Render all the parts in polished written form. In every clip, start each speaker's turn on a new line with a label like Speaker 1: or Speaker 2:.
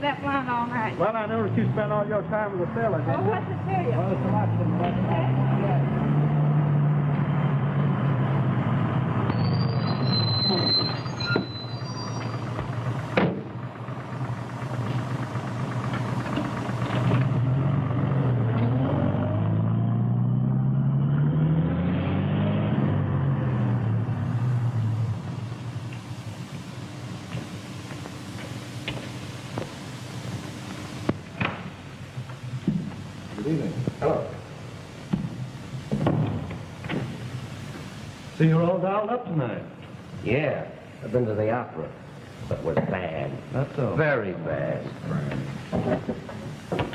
Speaker 1: with that blonde all night?
Speaker 2: Well, I noticed you spent all your time with the fella, didn't
Speaker 1: Oh,
Speaker 2: you?
Speaker 1: what's it to you?
Speaker 2: Well, it's a lot to me.
Speaker 3: Good evening.
Speaker 2: Hello. So you're all dolled up tonight?
Speaker 4: Yeah, I've been to the opera, but it was bad.
Speaker 2: That's all.
Speaker 4: Very bad.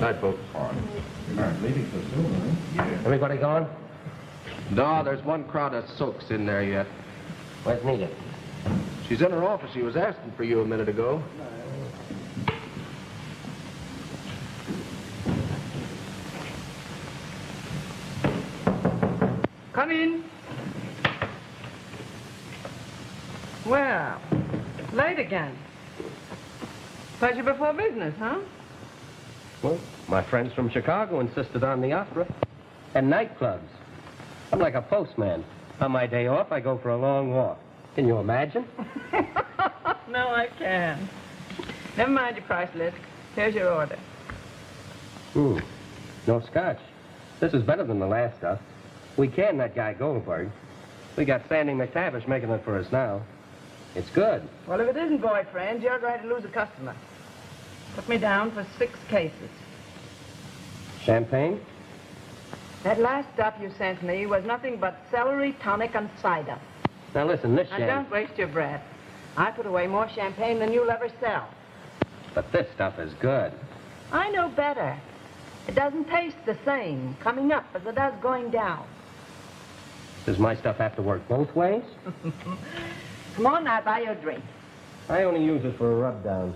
Speaker 3: Night, folks. You're not leaving so soon, huh? Yeah.
Speaker 4: Everybody gone?
Speaker 3: No, there's one crowd of soaks in there yet.
Speaker 4: Where's Nita?
Speaker 3: She's in her office. She was asking for you a minute ago.
Speaker 1: Come in. Well, late again. Pleasure before business, huh?
Speaker 4: Well, my friends from Chicago insisted on the opera and nightclubs. I'm like a postman. On my day off, I go for a long walk. Can you imagine?
Speaker 1: No, I can't. Never mind your price list. Here's your order.
Speaker 4: No scotch. This is better than the last stuff. We canned that guy Goldberg. We got Sandy McTavish making it for us now. It's good.
Speaker 1: Well, if it isn't boyfriend, you're going to lose a customer. Put me down for 6 cases.
Speaker 4: Champagne?
Speaker 1: That last stuff you sent me was nothing but celery, tonic, and cider.
Speaker 4: Now listen, this
Speaker 1: Now,
Speaker 4: champagne...
Speaker 1: don't waste your breath. I put away more champagne than you'll ever sell.
Speaker 4: But this stuff is good.
Speaker 1: I know better. It doesn't taste the same coming up as it does going down.
Speaker 4: Does my stuff have to work both ways?
Speaker 1: Come on, now, buy your drink.
Speaker 4: I only use it for a rub-down.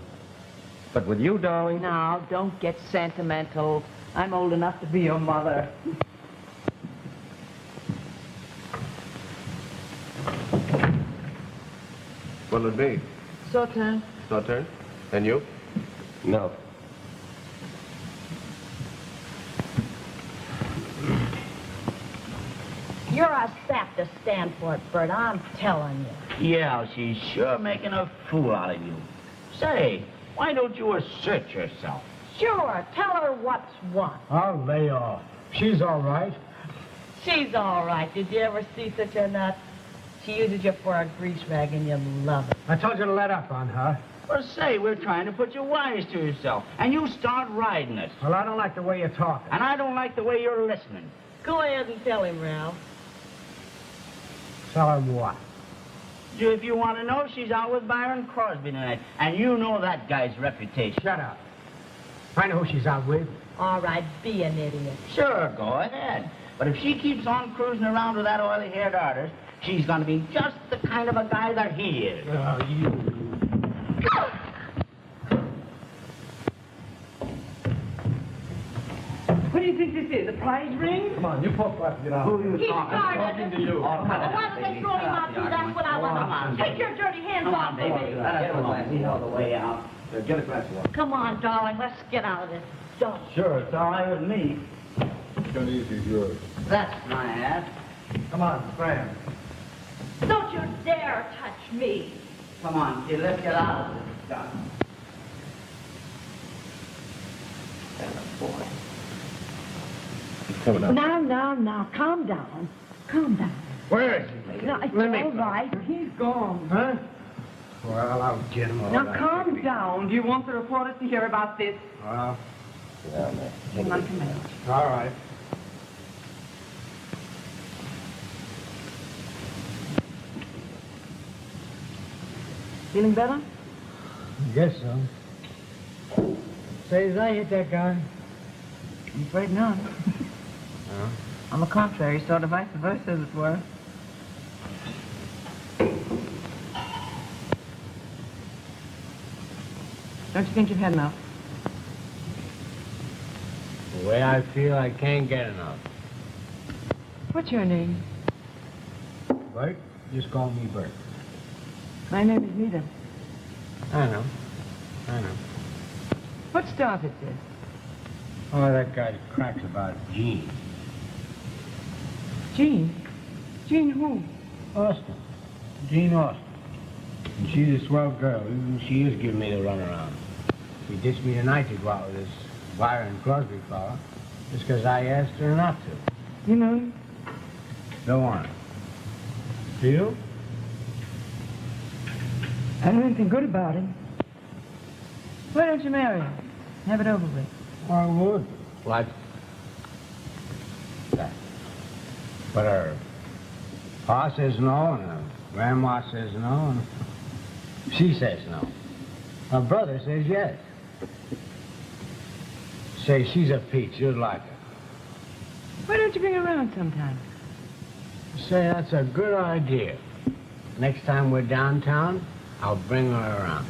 Speaker 4: But with you, darling...
Speaker 1: Now, don't get sentimental. I'm old enough to be your mother.
Speaker 3: What'll it be?
Speaker 1: Sauterne.
Speaker 3: Sauterne? And you?
Speaker 4: No.
Speaker 1: You're a sap to stand for it, Bert. I'm telling you.
Speaker 5: Yeah, she's sure making a fool out of you. Say, why don't you assert yourself?
Speaker 1: Sure, tell her what's what.
Speaker 2: I'll lay off. She's all right.
Speaker 1: She's all right. Did you ever see such a nut? She uses you for a grease rag and you love it.
Speaker 2: I told you to let up on her.
Speaker 5: Well, say, we're trying to put you wise to yourself, and you start riding us.
Speaker 2: Well, I don't like the way you're talking.
Speaker 5: And I don't like the way you're listening.
Speaker 1: Go ahead and tell him, Ralph.
Speaker 2: Tell him what?
Speaker 5: If you want to know, she's out with Byron Crosby tonight, and you know that guy's reputation.
Speaker 2: Shut up. I know who she's out with.
Speaker 1: All right, be an idiot.
Speaker 5: Sure, go ahead. But if she keeps on cruising around with that oily-haired artist, she's going to be just the kind of a guy that he is.
Speaker 2: Oh, you...
Speaker 1: What do you think this is, a prize ring?
Speaker 2: Come on, you folks have to get out. Who are you
Speaker 1: He started
Speaker 2: talking to you?
Speaker 5: Oh, cut it
Speaker 1: Why
Speaker 5: out,
Speaker 1: don't they
Speaker 5: baby.
Speaker 1: throw him out, too? That's what I want to
Speaker 5: on.
Speaker 1: know. Take your dirty hands
Speaker 5: Come
Speaker 1: off
Speaker 5: on,
Speaker 1: me.
Speaker 5: baby. Let us alone. We know the way out.
Speaker 2: Get a glass of water.
Speaker 1: Come on, darling, let's get out of this dump.
Speaker 5: Sure, it's all right with me.
Speaker 3: Got easy, yours.
Speaker 5: That's my ass.
Speaker 2: Come on, Fran.
Speaker 1: Don't you dare touch me.
Speaker 5: Come on, kid, let's get out of this stuff. Boy.
Speaker 3: He's coming out.
Speaker 1: Now, calm down. Calm down.
Speaker 3: Where is he?
Speaker 1: No, it's
Speaker 3: Let me-
Speaker 1: all right. He's gone.
Speaker 2: Huh? Well, I'll get him all
Speaker 1: Now,
Speaker 2: right.
Speaker 1: calm down. Do you want the reporters to hear about this?
Speaker 2: Well,
Speaker 1: Come on, come in.
Speaker 2: all right.
Speaker 1: Feeling better?
Speaker 2: I guess so. Say, did I hit that guy?
Speaker 1: I'm afraid not. On the contrary, sort of vice versa, as it were. Don't you think you've had enough?
Speaker 2: The way I feel, I can't get enough.
Speaker 1: What's your name?
Speaker 2: Bert? Just call me Bert.
Speaker 1: My name is Nita.
Speaker 2: I know.
Speaker 1: What started this?
Speaker 2: Oh, that guy cracks about Jean.
Speaker 1: Jean? Jean who?
Speaker 2: Austin. Jean Austin. And she's a swell girl. Even she is giving me the runaround. She ditched me tonight to go out with this Byron Crosby fella just because I asked her not to.
Speaker 1: You know him?
Speaker 2: Don't want it. Do you?
Speaker 1: I know anything good about him. Why don't you marry him? Have it over with.
Speaker 2: I would. Like that. But her pa says no, and her grandma says no, and she says no. Her brother says yes. Say she's a peach, you'd like her.
Speaker 1: Why don't you bring her around sometime?
Speaker 2: Say that's a good idea. Next time we're downtown, I'll bring her around.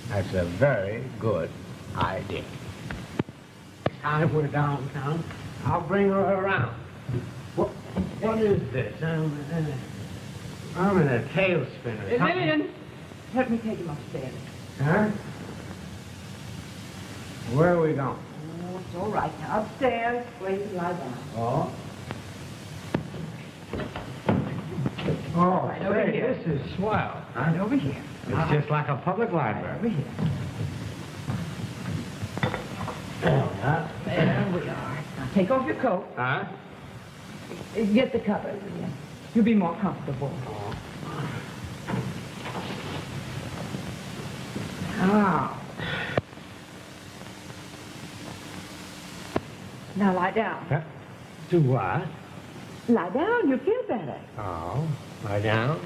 Speaker 2: That's a very good idea. Next time we're downtown, I'll bring her around. What is this? I'm in a tailspin or something.
Speaker 1: Lillian, help me take him upstairs.
Speaker 2: Huh? Where are we going?
Speaker 1: Oh, it's all right now. Upstairs, where you can lie down.
Speaker 2: Oh? Oh,
Speaker 1: Right over
Speaker 2: say,
Speaker 1: here.
Speaker 2: this is swell.
Speaker 1: Right over here.
Speaker 2: It's just like a public
Speaker 1: Right
Speaker 2: library.
Speaker 1: over here. There we are. Now take off your coat.
Speaker 2: Huh?
Speaker 1: Get the covers again. You'll be more comfortable. Now. Now lie down.
Speaker 2: Huh? Do what?
Speaker 1: Lie down, you'll feel better.
Speaker 2: Oh, lie down.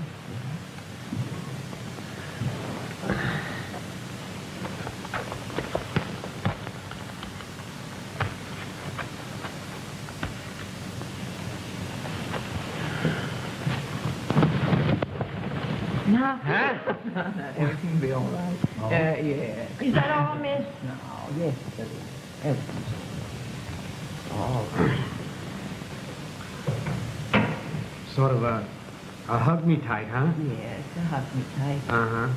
Speaker 1: Now.
Speaker 2: Huh?
Speaker 1: Everything will be all right.
Speaker 2: Oh.
Speaker 1: Yeah. Is that all, miss? No, yes, everything's
Speaker 2: Oh. Sort of a hug me tight, huh?
Speaker 1: Yes, hug me tight.
Speaker 2: Uh-huh.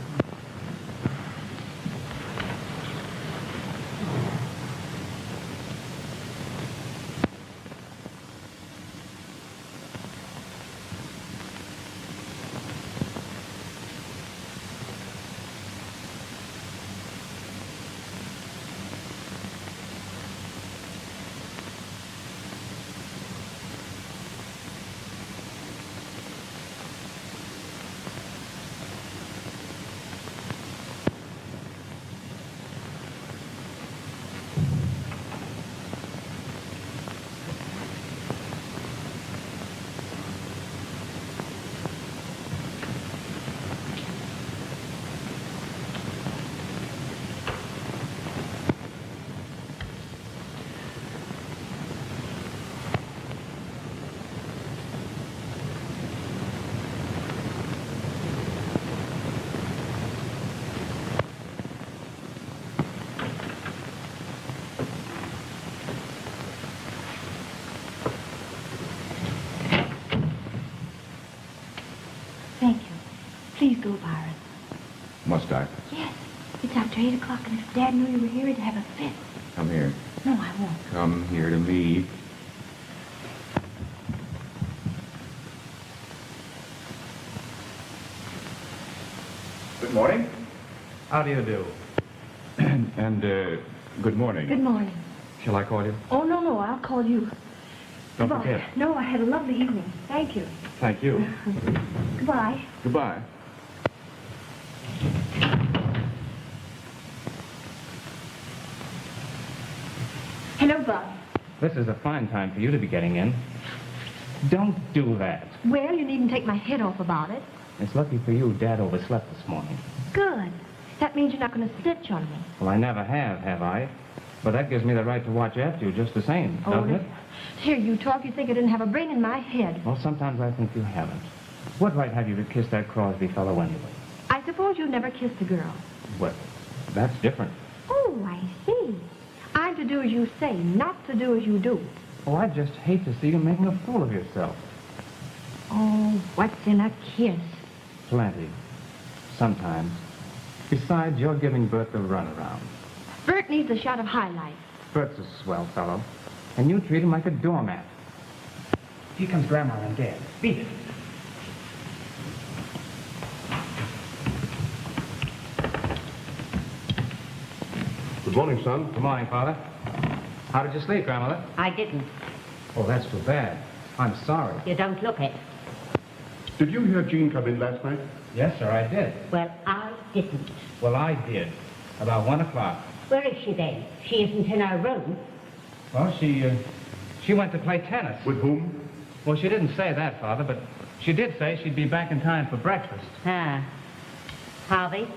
Speaker 6: Thank you. Please go, Byron.
Speaker 3: Must I?
Speaker 6: Yes. It's after 8 o'clock, and if Dad knew you were here, he'd have a fit.
Speaker 3: Come here.
Speaker 6: No, I won't.
Speaker 3: Come here to me. Good morning.
Speaker 7: How do you do?
Speaker 3: And, good morning.
Speaker 6: Good morning.
Speaker 3: Shall I call you?
Speaker 6: Oh, no, I'll call you.
Speaker 3: Don't
Speaker 6: Goodbye.
Speaker 3: forget.
Speaker 6: No, I had a lovely evening. Thank you.
Speaker 3: Thank you.
Speaker 6: Goodbye.
Speaker 3: Goodbye.
Speaker 6: Hello, Bud.
Speaker 7: This is a fine time for you to be getting in. Don't do that.
Speaker 6: Well, you needn't take my head off about it.
Speaker 7: It's lucky for you Dad overslept this morning.
Speaker 6: Good. That means you're not going to snitch on me.
Speaker 7: Well, I never have I? But that gives me the right to watch after you just the same, doesn't it?
Speaker 6: Here, you talk. You think I didn't have a brain in my head.
Speaker 7: Well, sometimes I think you haven't. What right have you to kiss that Crosby fellow anyway?
Speaker 6: I suppose you never kissed a girl.
Speaker 7: Well, that's different.
Speaker 6: Oh, I see. I'm to do as you say, not to do as you do.
Speaker 7: Oh, I just hate to see you making a fool of yourself.
Speaker 6: Oh, what's in a kiss?
Speaker 7: Plenty. Sometimes. Besides, you're giving birth to runaround.
Speaker 6: Bert needs a shot of high life.
Speaker 7: Bert's a swell fellow. And you treat him like a doormat. Here comes Grandma and Dad. Beat it.
Speaker 3: Good morning, son.
Speaker 7: Good morning, Father. How did you sleep, Grandmother?
Speaker 8: I didn't.
Speaker 7: Oh, that's too bad. I'm sorry.
Speaker 8: You don't look it.
Speaker 3: Did you hear Jean come in last night?
Speaker 7: Yes, sir, I did.
Speaker 8: Well, I didn't.
Speaker 7: Well, I did. About 1 o'clock.
Speaker 8: Where is she then? She isn't in her room.
Speaker 7: Well, she went to play tennis.
Speaker 3: With whom?
Speaker 7: Well, she didn't say that, Father, but she did say she'd be back in time for breakfast.
Speaker 8: Ah. Harvey,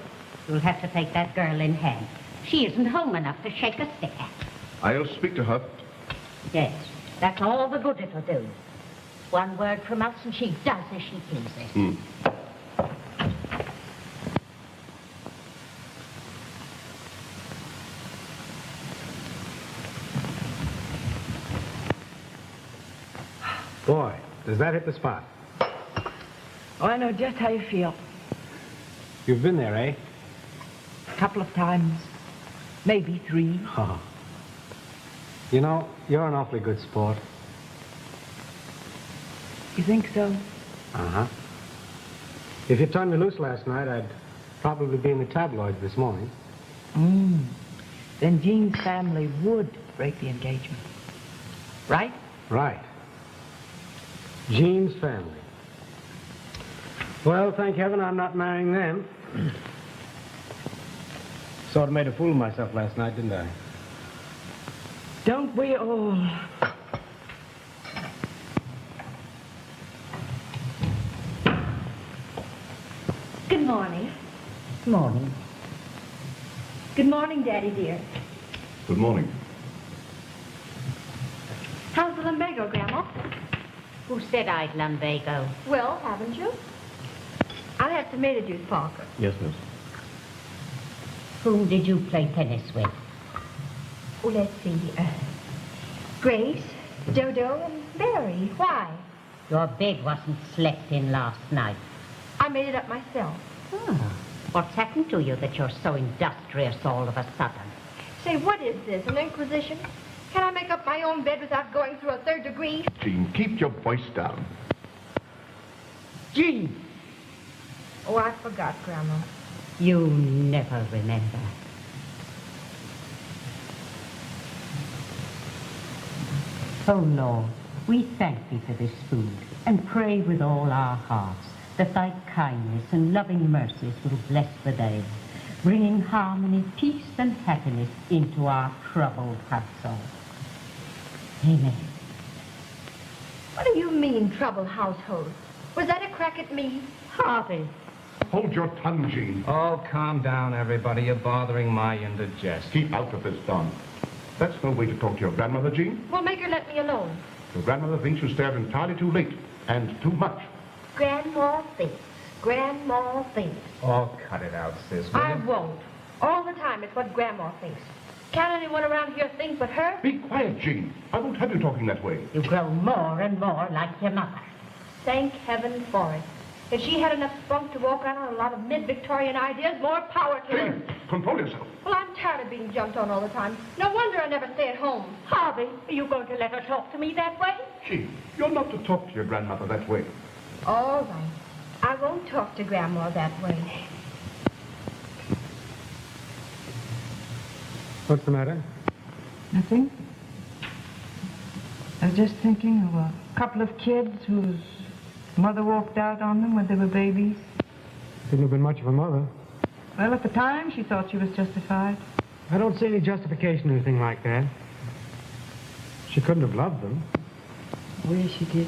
Speaker 8: you'll have to take that girl in hand. She isn't home enough to shake a stick at.
Speaker 3: I'll speak to her.
Speaker 8: Yes, that's all the good it'll do. One word from us and she does as she pleases.
Speaker 2: Boy, does that hit the spot.
Speaker 1: Oh, I know just how you feel.
Speaker 2: You've been there, eh?
Speaker 1: A couple of times. Maybe 3.
Speaker 2: Oh. You know, you're an awfully good sport.
Speaker 1: You think so?
Speaker 2: Uh-huh. If you turned me loose last night, I'd probably be in the tabloids this morning.
Speaker 1: Then Jean's family would break the engagement. Right?
Speaker 2: Right. Jean's family. Well, thank heaven I'm not marrying them. Sort of made a fool of myself last night, didn't I?
Speaker 1: Don't we all?
Speaker 6: Good morning.
Speaker 8: Morning.
Speaker 6: Good morning, Daddy dear.
Speaker 3: Good morning.
Speaker 6: How's the lumbago, Grandma?
Speaker 8: Who said I'd lumbago?
Speaker 6: Well, haven't you? I'll have tomato juice, Parker.
Speaker 3: Yes, miss.
Speaker 8: Whom did you play tennis with?
Speaker 6: Oh, let's see. Grace, Dodo, and Mary. Why?
Speaker 8: Your bed wasn't slept in last night.
Speaker 6: I made it up myself.
Speaker 8: Ah, what's happened to you that you're so industrious all of a sudden?
Speaker 6: Say, what is this, an inquisition? Can I make up my own bed without going through a 3rd degree?
Speaker 3: Jean, keep your voice down.
Speaker 1: Jean!
Speaker 6: Oh, I forgot, Grandma.
Speaker 8: You never remember. Oh, Lord, we thank Thee for this food and pray with all our hearts that Thy kindness and loving mercies will bless the day, bringing harmony, peace, and happiness into our troubled household. Amen.
Speaker 6: What do you mean, troubled household? Was that a crack at me?
Speaker 8: Harvey.
Speaker 3: Hold your tongue, Jean.
Speaker 7: Oh, calm down, everybody. You're bothering my indigest.
Speaker 3: Keep out of this, Don. That's no way to talk to your grandmother, Jean.
Speaker 6: Well, make her let me alone.
Speaker 3: Your grandmother thinks you stay out entirely too late and too much.
Speaker 6: Grandma thinks. Grandma thinks.
Speaker 7: Oh, cut it out, sis. will
Speaker 6: I
Speaker 7: you?
Speaker 6: won't. All the time it's what Grandma thinks. Can't anyone around here think but her?
Speaker 3: Be quiet, Jean. I won't have you talking that way.
Speaker 8: You grow more and more like your mother.
Speaker 6: Thank heaven for it. If she had enough spunk to walk around on a lot of mid-Victorian ideas, more power to her.
Speaker 3: Jean, control yourself.
Speaker 6: Well, I'm tired of being jumped on all the time. No wonder I never stay at home.
Speaker 8: Harvey, are you going to let her talk to me that way?
Speaker 3: Jean, you're not to talk to your grandmother that way.
Speaker 6: All right. I won't talk to Grandma that way.
Speaker 2: What's the matter?
Speaker 1: Nothing. I was just thinking of a couple of kids whose mother walked out on them when they were babies.
Speaker 2: Couldn't have been much of a mother.
Speaker 1: Well, at the time, she thought she was justified.
Speaker 2: I don't see any justification or anything like that. She couldn't have loved them.
Speaker 1: Oh, yes, she did.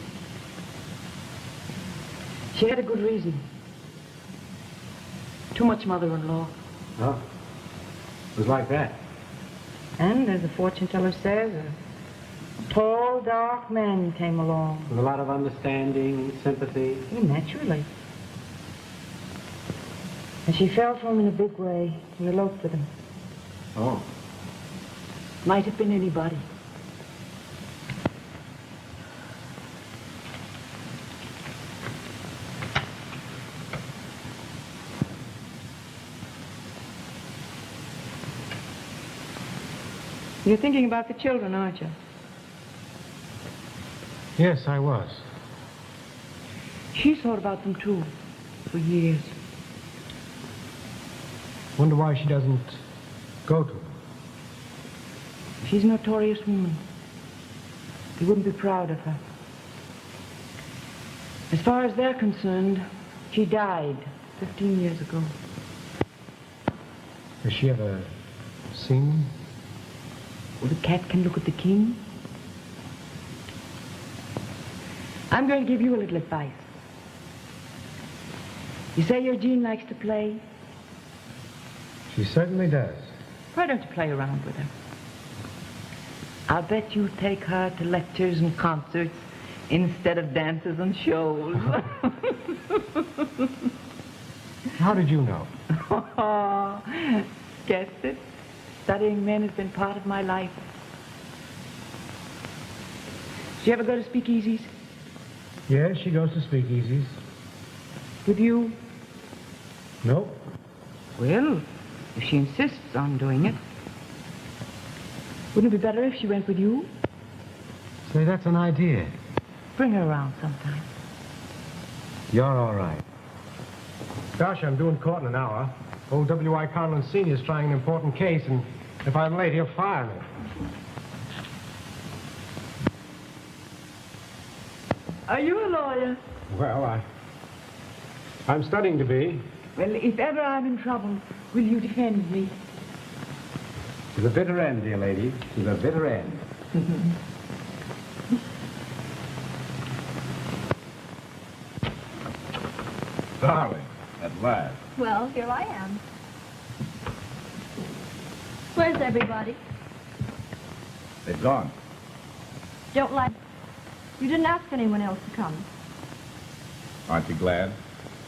Speaker 1: She had a good reason. Too much mother-in-law.
Speaker 2: Oh, it was like that.
Speaker 1: And, as the fortune teller says, a tall, dark man came along.
Speaker 2: With a lot of understanding, sympathy.
Speaker 1: Well, naturally. And she fell for him in a big way and eloped with him.
Speaker 2: Oh.
Speaker 1: Might have been anybody.
Speaker 9: You're thinking about the children, aren't you?
Speaker 2: Yes, I was.
Speaker 9: She's thought about them, too, for years.
Speaker 2: Wonder why she doesn't go to them.
Speaker 9: She's a notorious woman. You wouldn't be proud of her. As far as they're concerned, she died 15 years ago.
Speaker 2: Has she ever seen them?
Speaker 9: Well, the cat can look at the king. I'm going to give you a little advice. You say your Jean likes to play?
Speaker 2: She certainly does.
Speaker 9: Why don't you play around with her? I'll bet you take her to lectures and concerts instead of dances and shows.
Speaker 2: How did you know?
Speaker 9: Guessed it. Studying men has been part of my life. Did you ever go to speakeasies?
Speaker 2: Yes, she goes to speakeasies.
Speaker 9: With you?
Speaker 2: Nope.
Speaker 9: Well, if she insists on doing it. Wouldn't it be better if she went with you?
Speaker 2: Say, that's an idea.
Speaker 9: Bring her around sometime.
Speaker 2: You're all right. Gosh, I'm doing court in an hour. Old W.I. Conlon Sr. is trying an important case, and if I'm late, he'll fire me.
Speaker 9: Are you a lawyer?
Speaker 2: Well, I'm studying to be.
Speaker 9: Well, if ever I'm in trouble, will you defend me?
Speaker 2: To the bitter end, dear lady. To the bitter end.
Speaker 10: Darling, at last.
Speaker 6: Well, here I am. Where's everybody?
Speaker 10: They've gone.
Speaker 6: Don't like... You didn't ask anyone else to come.
Speaker 10: Aren't you glad?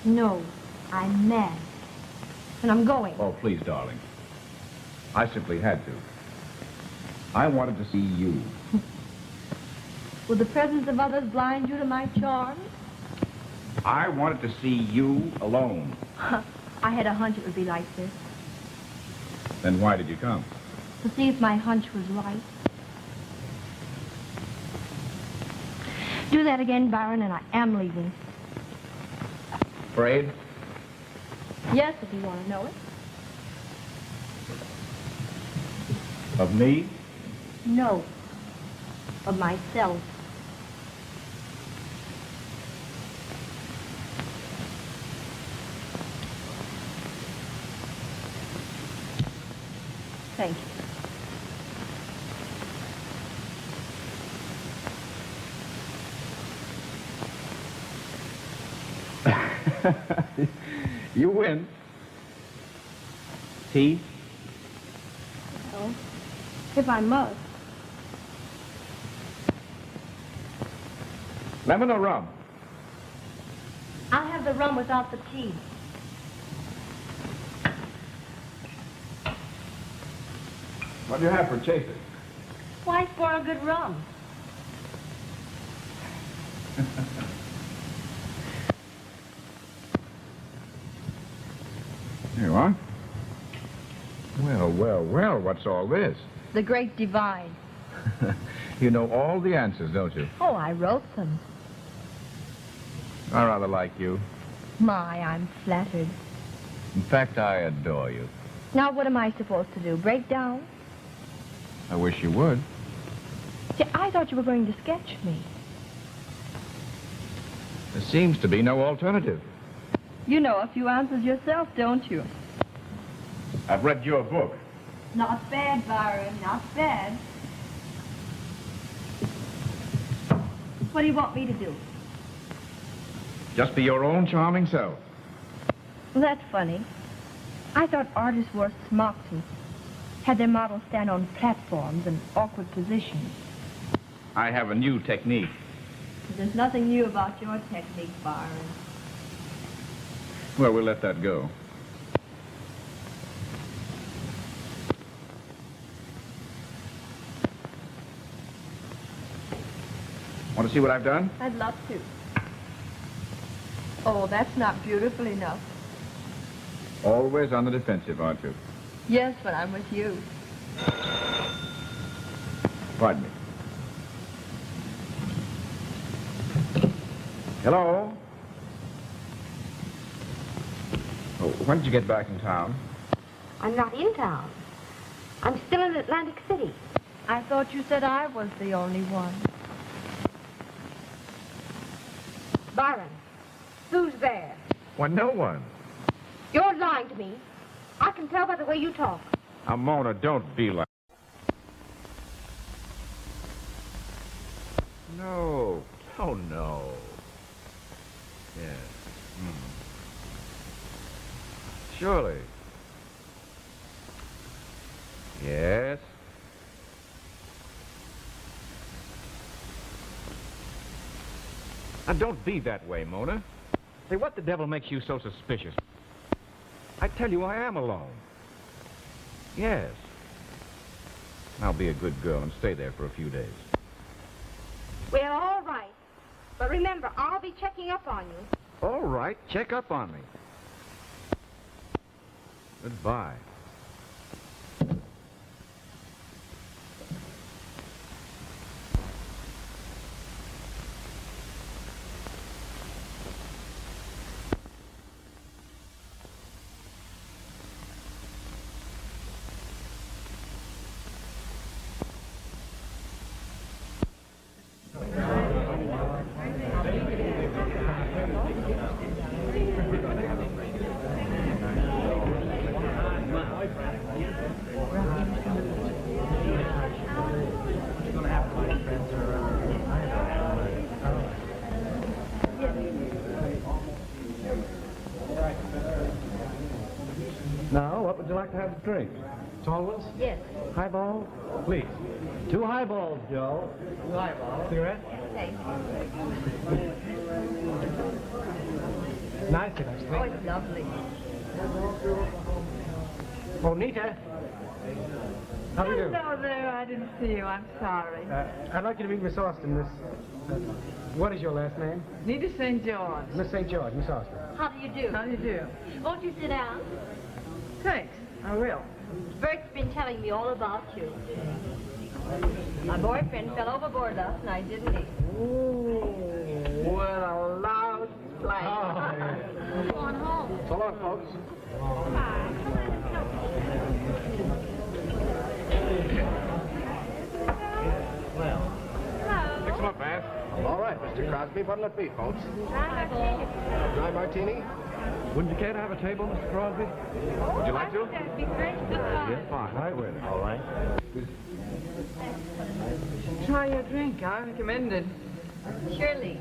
Speaker 6: No, I'm mad. And I'm going.
Speaker 10: Oh, please, darling. I simply had to. I wanted to see you.
Speaker 6: Will the presence of others blind you to my charms?
Speaker 10: I wanted to see you alone.
Speaker 6: I had a hunch it would be like this.
Speaker 10: Then why did you come?
Speaker 6: To see if my hunch was right. Do that again, Byron, and I am leaving.
Speaker 10: Afraid?
Speaker 6: Yes, if you want to know it.
Speaker 10: Of me?
Speaker 6: No. Of myself. Thank you.
Speaker 10: You win. Tea?
Speaker 6: Well, if I must.
Speaker 10: Lemon or rum?
Speaker 6: I'll have the rum without the tea.
Speaker 10: What do you have for chaser?
Speaker 6: Why spoil good rum?
Speaker 10: Here you are. Well, well, well, what's all this?
Speaker 6: The Great Divide.
Speaker 10: You know all the answers, don't you?
Speaker 6: Oh, I wrote them.
Speaker 10: I rather like you.
Speaker 6: My, I'm flattered.
Speaker 10: In fact, I adore you.
Speaker 6: Now, what am I supposed to do? Break down?
Speaker 10: I wish you would.
Speaker 6: See, I thought you were going to sketch me.
Speaker 10: There seems to be no alternative.
Speaker 6: You know a few answers yourself, don't you?
Speaker 10: I've read your book.
Speaker 6: Not bad, Byron, not bad. What do you want me to do?
Speaker 10: Just be your own charming self.
Speaker 6: Well, that's funny. I thought artists wore smocks and had their models stand on platforms in awkward positions.
Speaker 10: I have a new technique.
Speaker 6: There's nothing new about your technique, Byron.
Speaker 10: Well, we'll let that go. Want to see what I've done?
Speaker 6: I'd love to. Oh, that's not beautiful enough.
Speaker 10: Always on the defensive, aren't you?
Speaker 6: Yes, but I'm with you.
Speaker 10: Pardon me. Hello? Oh, when did you get back in town?
Speaker 6: I'm not in town. I'm still in Atlantic City.
Speaker 11: I thought you said I was the only one.
Speaker 6: Byron, who's there?
Speaker 10: Why, no one.
Speaker 6: You're lying to me. I can tell by the way you talk.
Speaker 10: Now, Mona, don't be like... No. Oh, no. Yes. Surely. Yes. Now, don't be that way, Mona. Say, what the devil makes you so suspicious? I tell you, I am alone. Yes. Now be a good girl and stay there for a few days.
Speaker 6: Well, all right. But remember, I'll be checking up on you.
Speaker 10: All right, check up on me. Goodbye.
Speaker 4: Now, what would you like to have to drink? Tall ones?
Speaker 6: Yes.
Speaker 4: Highball? Please. 2 highballs, Joe. 2 highballs. Cigarette?
Speaker 6: Thanks.
Speaker 7: Nice, actually.
Speaker 6: Oh, it's lovely.
Speaker 7: Bonita. How do you do?
Speaker 9: Hello there, I didn't see you. I'm sorry.
Speaker 7: I'd like you to meet Miss Austin, Miss... what is your last name?
Speaker 9: Nita St. George.
Speaker 7: Miss St. George, Miss Austin.
Speaker 6: How do you do?
Speaker 9: How do you do?
Speaker 6: Won't you sit down?
Speaker 9: Thanks, I will.
Speaker 6: Bert's been telling me all about you. My boyfriend fell overboard last night, didn't he?
Speaker 7: Ooh,
Speaker 6: what a loud splash.
Speaker 7: Oh, yeah.
Speaker 6: Go on home.
Speaker 7: So long, folks.
Speaker 10: Mix them up, man.
Speaker 3: All right, Mr. Crosby, what'll it be, folks? Dry martini?
Speaker 10: Wouldn't you care to have a table, Mr. Crosby? Would you like to?
Speaker 6: That'd be great.
Speaker 10: Yes, fine. Right with it. All right.
Speaker 9: Try your drink, I recommend it.
Speaker 6: Surely.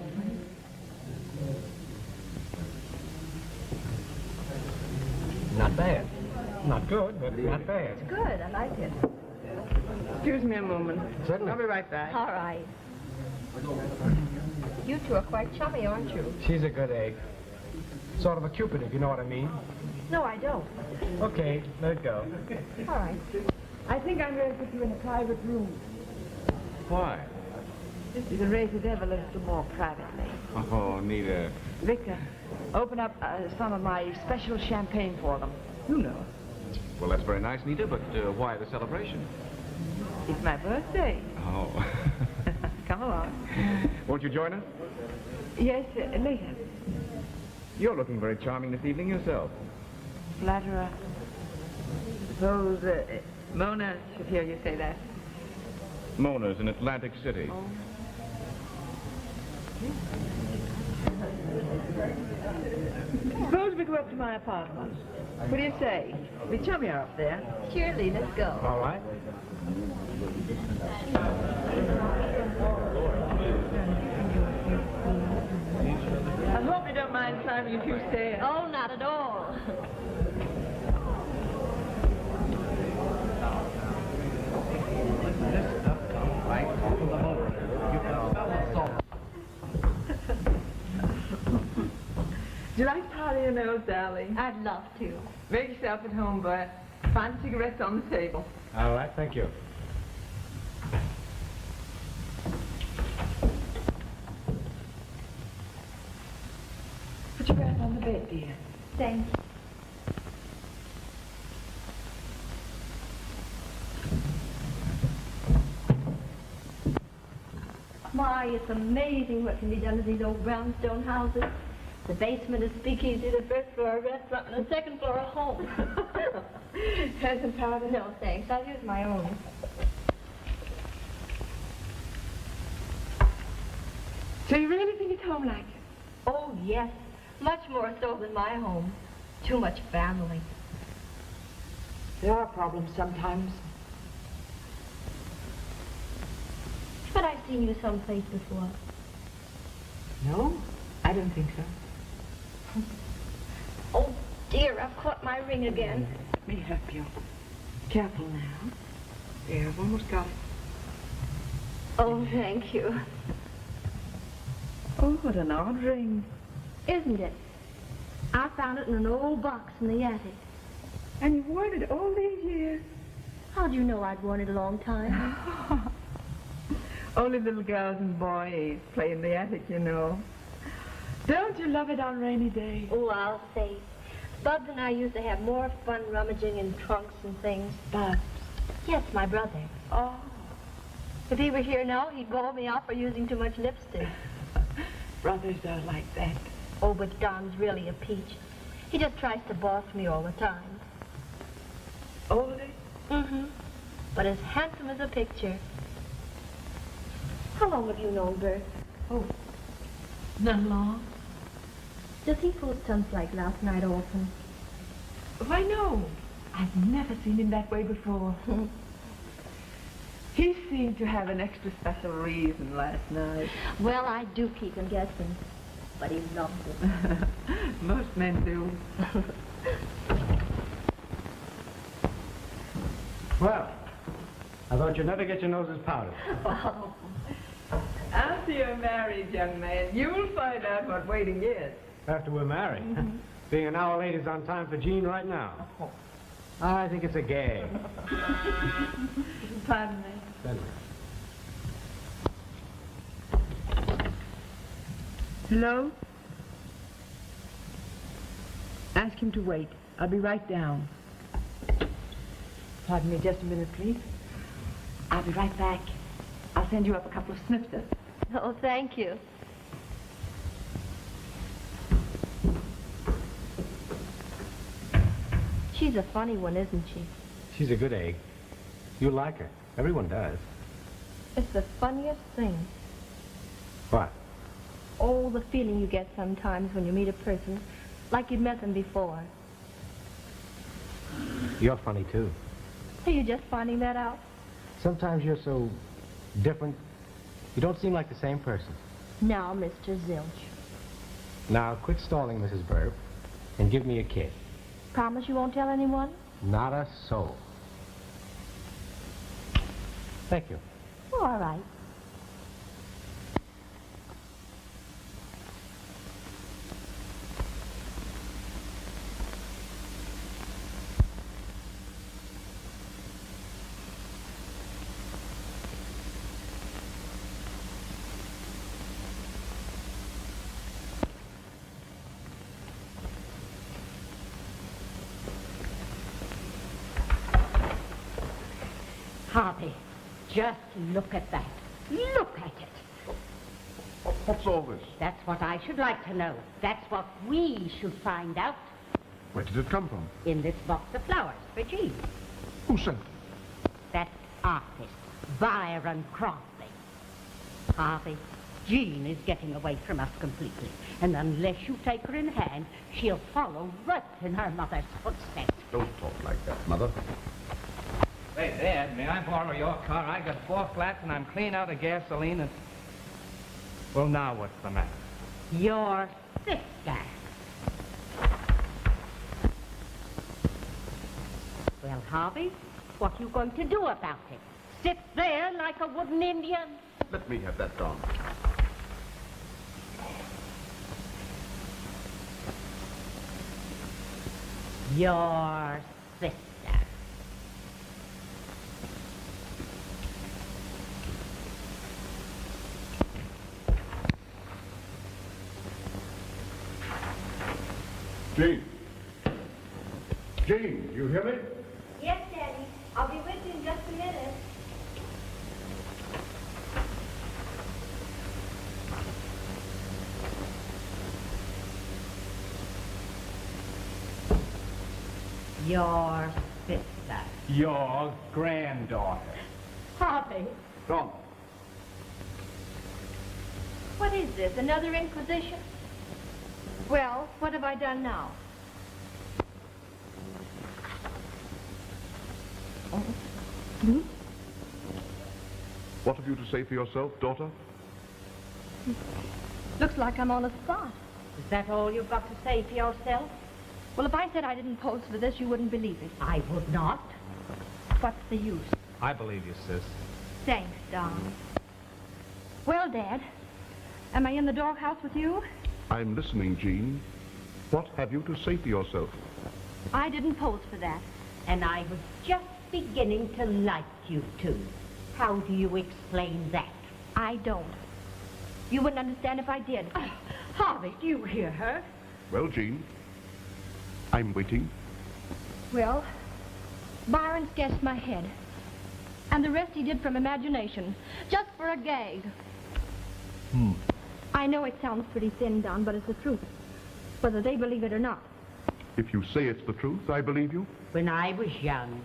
Speaker 7: Not bad. Not good, but not bad.
Speaker 6: It's good. I like it.
Speaker 9: Excuse me a moment.
Speaker 7: Certainly.
Speaker 9: I'll be right back.
Speaker 6: All right. You two are quite chummy, aren't you?
Speaker 7: She's a good egg. Sort of a Cupid, if you know what I mean.
Speaker 6: No, I don't.
Speaker 7: Okay, let it go.
Speaker 6: All right.
Speaker 9: I think I'm going to put you in a private room.
Speaker 10: Why?
Speaker 9: You can raise the devil a little more privately.
Speaker 10: Oh, Nita.
Speaker 9: Victor, open up some of my special champagne for them. You know.
Speaker 10: Well, that's very nice, Nita, but why the celebration?
Speaker 9: It's my birthday.
Speaker 10: Oh.
Speaker 9: Come along.
Speaker 10: Won't you join us?
Speaker 9: Yes, later.
Speaker 10: You're looking very charming this evening yourself.
Speaker 9: Flatterer. Suppose Mona should hear you say that.
Speaker 10: Mona's in Atlantic City.
Speaker 9: Oh. Suppose we go up to my apartment. What do you say? Be chummier up there.
Speaker 6: Surely, let's go.
Speaker 7: All right.
Speaker 9: I hope you don't mind climbing a few stairs.
Speaker 6: Oh, not at all.
Speaker 9: Do you like powder your nose, darling?
Speaker 6: I'd love to.
Speaker 9: Make yourself at home, boy. Find cigarettes on the table.
Speaker 7: All right, thank you.
Speaker 9: Put your back on the bed, dear.
Speaker 6: Thank you. Why, it's amazing what can be done to these old brownstone houses. The basement is speakeasy, the first floor a restaurant, and the second floor a home.
Speaker 11: Hasn't powder?
Speaker 6: No, thanks. I'll use my own.
Speaker 11: So you really think it's home like?
Speaker 6: Oh, yes. Much more so than my home. Too much family.
Speaker 11: There are problems sometimes.
Speaker 6: But I've seen you someplace before.
Speaker 11: No, I don't think so.
Speaker 6: Oh, dear, I've caught my ring again.
Speaker 11: Let me help you. Careful now. There, I've almost got it.
Speaker 6: Oh, thank you.
Speaker 9: Oh, what an odd ring.
Speaker 6: Isn't it? I found it in an old box in the attic.
Speaker 11: And you've worn it all these years.
Speaker 6: How'd you know I'd worn it a long time?
Speaker 9: Only little girls and boys play in the attic, you know. Don't you love it on rainy days?
Speaker 6: Oh, I'll say. Bubs and I used to have more fun rummaging in trunks and things.
Speaker 11: Bubs?
Speaker 6: Yes, my brother.
Speaker 11: Oh.
Speaker 6: If he were here now, he'd call me out for using too much lipstick.
Speaker 11: Brothers are like that.
Speaker 6: Oh, but Don's really a peach. He just tries to boss me all the time.
Speaker 11: Older?
Speaker 6: Mm-hmm. But as handsome as a picture. How long have you known Bert?
Speaker 11: Oh, not long.
Speaker 6: Does he pull stunts like last night often?
Speaker 11: Why, no. I've never seen him that way before.
Speaker 9: He seemed to have an extra special reason last night.
Speaker 6: Well, I do keep him guessing. But he loves it.
Speaker 9: Most men do.
Speaker 2: Well, I thought you'd never get your noses powdered.
Speaker 6: Oh.
Speaker 9: After you're married, young man, you'll find out what waiting is.
Speaker 2: After we're married. Being an hour late is on time for Jean right now. I think it's a gag.
Speaker 9: Pardon me. Hello? Ask him to wait. I'll be right down. Pardon me just a minute, please. I'll be right back. I'll send you up a couple of snifters.
Speaker 6: Oh, thank you. She's a funny one, isn't she?
Speaker 2: She's a good egg. You like her. Everyone does.
Speaker 6: It's the funniest thing.
Speaker 2: What?
Speaker 6: Oh, the feeling you get sometimes when you meet a person like you'd met them before.
Speaker 2: You're funny, too.
Speaker 6: Are you just finding that out?
Speaker 2: Sometimes you're so different. You don't seem like the same person.
Speaker 6: Now, Mr. Zilch.
Speaker 2: Now, quit stalling, Mrs. Burp, and give me a kiss.
Speaker 6: Promise you won't tell anyone?
Speaker 2: Not a soul. Thank you.
Speaker 6: Oh, all right.
Speaker 8: Harvey, just look at that. Look at it.
Speaker 3: What's all this?
Speaker 8: That's what I should like to know. That's what we should find out.
Speaker 3: Where did it come from?
Speaker 8: In this box of flowers for Jean.
Speaker 3: Who sent it?
Speaker 8: That artist, Byron Crosby. Harvey, Jean is getting away from us completely. And unless you take her in hand, she'll follow right in her mother's footsteps.
Speaker 3: Don't talk like that, Mother.
Speaker 7: Hey, Dad, may I borrow your car? I got 4 flats and I'm clean out of gasoline and... Well, now what's the matter?
Speaker 8: Your sister. Well, Harvey, what you going to do about it? Sit there like a wooden Indian?
Speaker 3: Let me have that gun.
Speaker 8: Your sister.
Speaker 3: Jean. Jean, you hear me?
Speaker 6: Yes, Daddy. I'll be with you in just a minute.
Speaker 8: Your sister.
Speaker 7: Your granddaughter.
Speaker 6: Harvey,
Speaker 3: John.
Speaker 6: what is this? Another inquisition? Well, what have I done now?
Speaker 3: What have you to say for yourself, daughter?
Speaker 6: Looks like I'm on a spot.
Speaker 8: Is that all you've got to say for yourself?
Speaker 6: Well, if I said I didn't pose for this, you wouldn't believe it.
Speaker 8: I would not.
Speaker 6: What's the use?
Speaker 7: I believe you, sis.
Speaker 6: Thanks, Don. Well, Dad, am I in the doghouse with you?
Speaker 3: I'm listening, Jean. What have you to say for yourself?
Speaker 6: I didn't pose for that.
Speaker 8: And I was just beginning to like you two. How do you explain that?
Speaker 6: I don't. You wouldn't understand if I did.
Speaker 8: Harvey, do you hear her?
Speaker 3: Well, Jean, I'm waiting.
Speaker 6: Well, Byron's guessed my head. And the rest he did from imagination. Just for a gag. I know it sounds pretty thin, Don, but it's the truth. Whether they believe it or not.
Speaker 3: If you say it's the truth, I believe you.
Speaker 8: When I was young,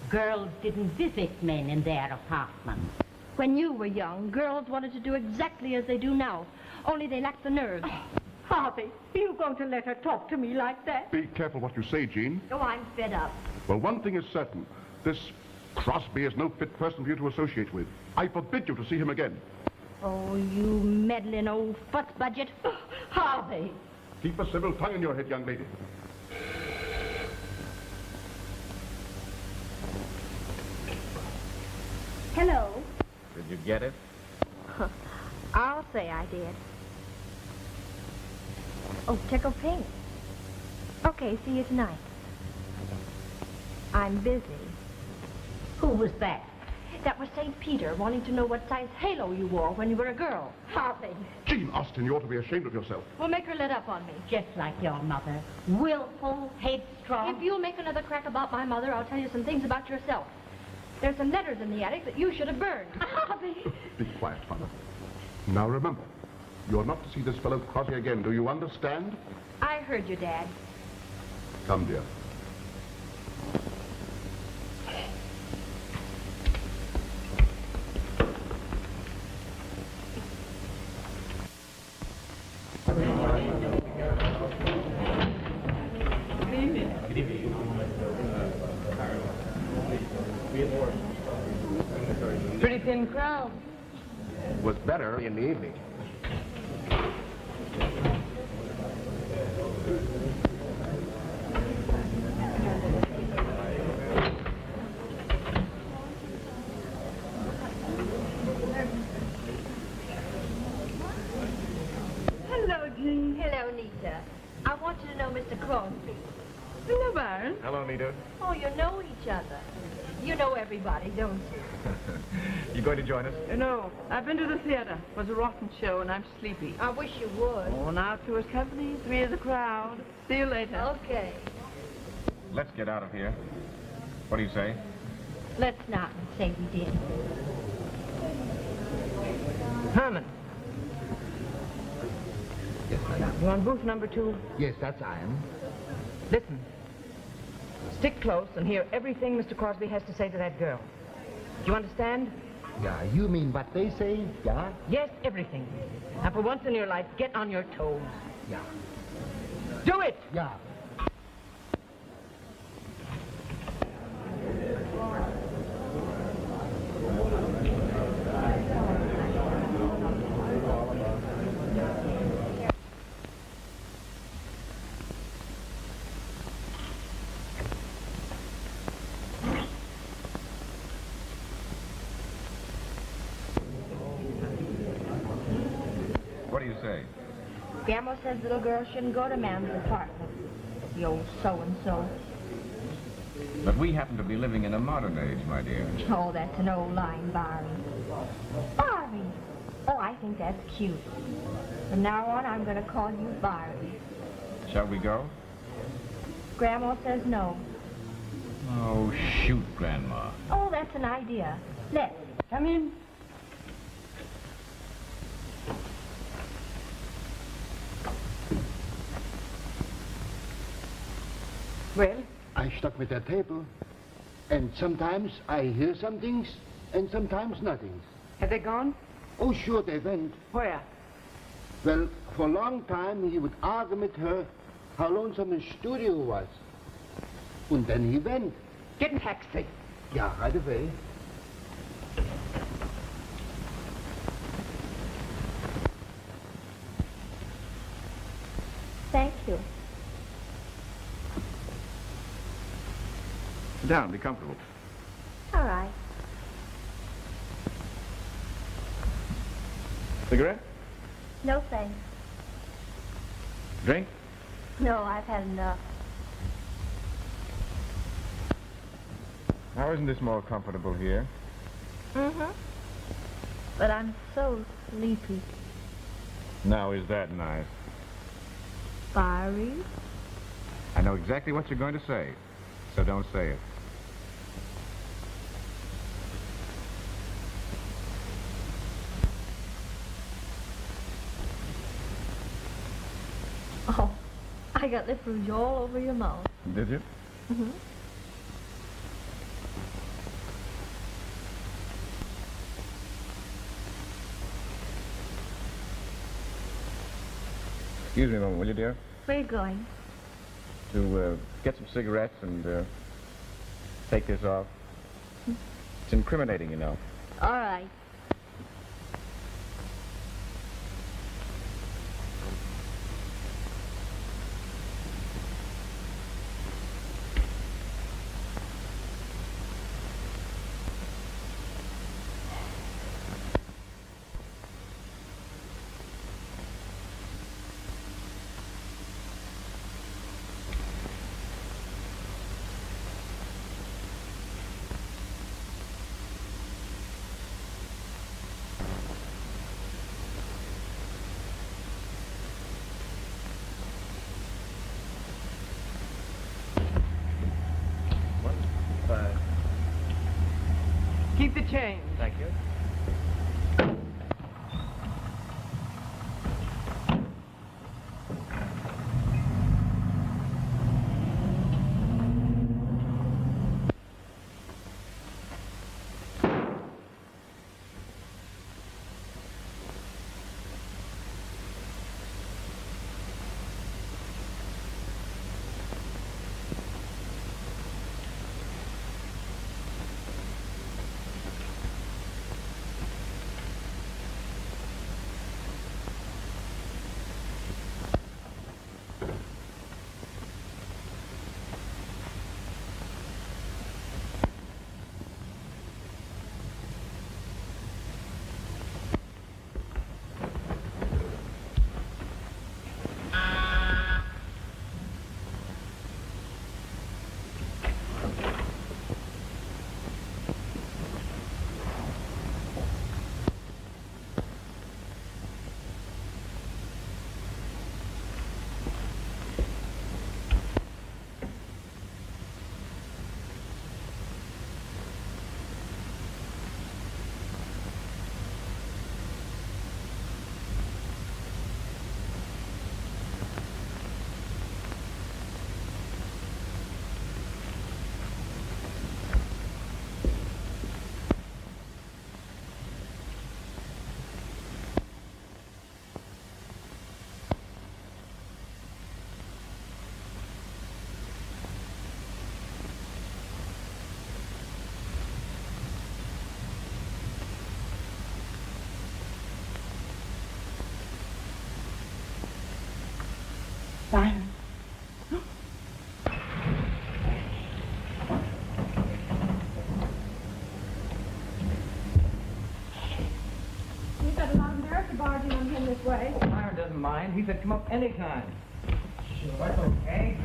Speaker 8: girls didn't visit men in their apartments.
Speaker 6: When you were young, girls wanted to do exactly as they do now. Only they lacked the nerve.
Speaker 8: Harvey, are you going to let her talk to me like that?
Speaker 3: Be careful what you say, Jean.
Speaker 6: Oh, I'm fed up.
Speaker 3: Well, one thing is certain. This Crosby is no fit person for you to associate with. I forbid you to see him again.
Speaker 6: Oh, you meddling old fuss budget.
Speaker 8: Harvey!
Speaker 3: Keep a civil tongue in your head, young lady.
Speaker 6: Hello.
Speaker 10: Did you get it?
Speaker 6: I'll say I did. Oh, tickle pink. Okay, see you tonight. I'm busy.
Speaker 8: Who was that?
Speaker 6: That was St. Peter wanting to know what size halo you wore when you were a girl.
Speaker 8: Harvey.
Speaker 3: Jean Austen, you ought to be ashamed of yourself.
Speaker 6: We'll make her let up on me.
Speaker 8: Just like your mother. Willful, headstrong.
Speaker 6: If you'll make another crack about my mother, I'll tell you some things about yourself. There's some letters in the attic that you should have burned.
Speaker 8: Harvey!
Speaker 3: Be quiet, Father. Now remember, you're not to see this fellow Crosby again. Do you understand?
Speaker 6: I heard you, Dad.
Speaker 3: Come, dear.
Speaker 9: Pretty thin crowd.
Speaker 3: Was better in the evening.
Speaker 6: Hello, Jean. Hello, Nita. I want you to know Mr. Crosby.
Speaker 9: Hello, Byron.
Speaker 10: Hello, Nita.
Speaker 6: Oh, you know each other. You know everybody, don't you?
Speaker 10: You going to join us?
Speaker 9: No, I've been to the theater. It was a rotten show, and I'm sleepy.
Speaker 6: I wish you would.
Speaker 9: Oh, now two is company, three is the crowd. See you later.
Speaker 6: Okay.
Speaker 10: Let's get out of here. What do you say?
Speaker 6: Let's not say we did.
Speaker 9: Herman. You on booth number 2?
Speaker 5: Yes, that's I am.
Speaker 9: Listen. Stick close and hear everything Mr. Crosby has to say to that girl. Do you understand?
Speaker 5: Yeah, you mean what they say? Yeah?
Speaker 9: Yes, everything. And for once in your life, get on your toes.
Speaker 5: Yeah.
Speaker 9: Do it!
Speaker 5: Yeah.
Speaker 10: What do you say?
Speaker 6: Grandma says little girls shouldn't go to man's apartment. The old so-and-so.
Speaker 10: But we happen to be living in a modern age, my dear.
Speaker 6: Oh, that's an old line, Barry. Barry! Oh, I think that's cute. From now on, I'm going to call you Barry.
Speaker 10: Shall we go?
Speaker 6: Grandma says no.
Speaker 10: Oh, shoot, Grandma.
Speaker 6: Oh, that's an idea. Let's.
Speaker 9: Come in. Well,
Speaker 12: I stuck with that table. And sometimes I hear some things, and sometimes nothing.
Speaker 11: Have they gone?
Speaker 12: Oh, sure, they went.
Speaker 11: Where?
Speaker 12: Well, for a long time, he would argue with her how lonesome his studio was. And then he went.
Speaker 11: Get a taxi.
Speaker 12: Yeah, right away.
Speaker 6: Thank you.
Speaker 10: Sit down, be comfortable.
Speaker 6: All right.
Speaker 10: Cigarette?
Speaker 6: No thanks.
Speaker 10: Drink?
Speaker 6: No, I've had enough.
Speaker 10: Now, isn't this more comfortable here?
Speaker 6: Mm-hmm. But I'm so sleepy.
Speaker 10: Now, is that nice?
Speaker 6: Fiery?
Speaker 10: I know exactly what you're going to say, so don't say it.
Speaker 6: Oh, I got lip rouge all over your mouth.
Speaker 10: Did you?
Speaker 6: Mm-hmm.
Speaker 10: Excuse me a moment, will you, dear?
Speaker 6: Where are you going?
Speaker 10: To get some cigarettes and take this off. It's incriminating, you know.
Speaker 6: All right.
Speaker 11: Keep the change.
Speaker 10: Thank you.
Speaker 11: Byron.
Speaker 6: We've got a lot of America barging on him this way.
Speaker 7: Oh, Myron doesn't mind. He said come up anytime. Sure, that's okay.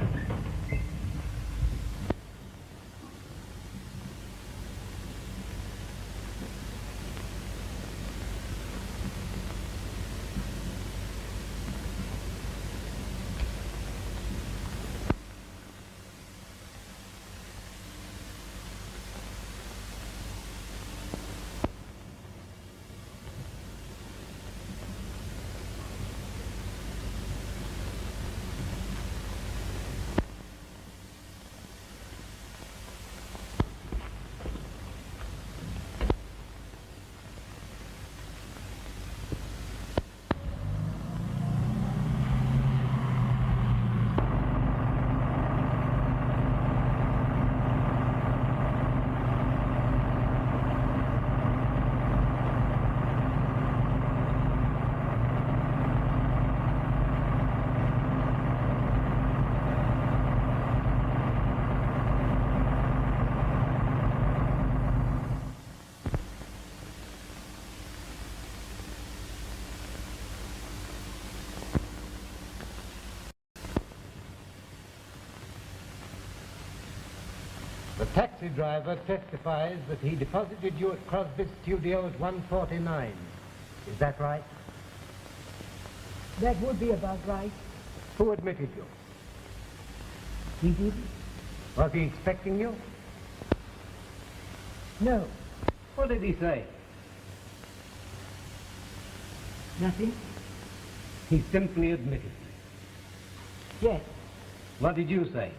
Speaker 2: The taxi driver testifies that he deposited you at Crosby's studio at 1:49. Is that right?
Speaker 11: That would be about right.
Speaker 2: Who admitted you?
Speaker 11: He did?
Speaker 2: Was he expecting you?
Speaker 11: No.
Speaker 2: What did he say?
Speaker 11: Nothing?
Speaker 2: He simply admitted.
Speaker 11: Yes.
Speaker 2: What did you say?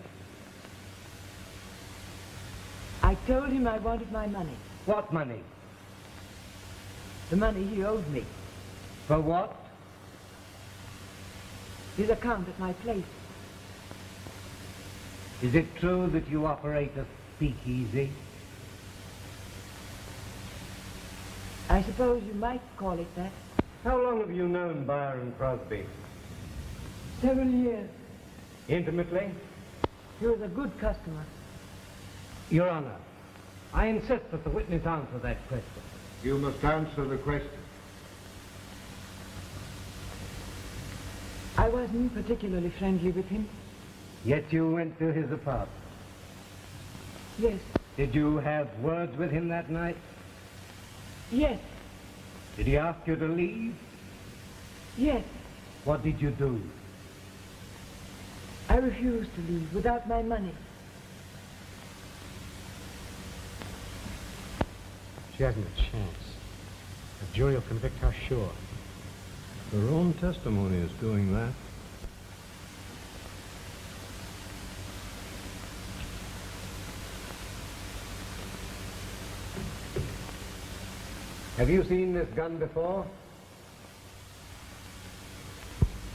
Speaker 11: I told him I wanted my money.
Speaker 2: What money?
Speaker 11: The money he owed me.
Speaker 2: For what?
Speaker 11: His account at my place.
Speaker 2: Is it true that you operate a speakeasy?
Speaker 11: I suppose you might call it that.
Speaker 2: How long have you known Byron Crosby?
Speaker 11: Several years.
Speaker 2: Intimately?
Speaker 11: He was a good customer.
Speaker 2: Your Honor, I insist that the witness answer that question.
Speaker 12: You must answer the question.
Speaker 11: I wasn't particularly friendly with him.
Speaker 2: Yet you went to his apartment.
Speaker 11: Yes.
Speaker 2: Did you have words with him that night?
Speaker 11: Yes.
Speaker 2: Did he ask you to leave?
Speaker 11: Yes.
Speaker 2: What did you do?
Speaker 11: I refused to leave without my money.
Speaker 13: She hasn't a chance. The jury will convict her sure.
Speaker 10: Her own testimony is doing that.
Speaker 2: Have you seen this gun before?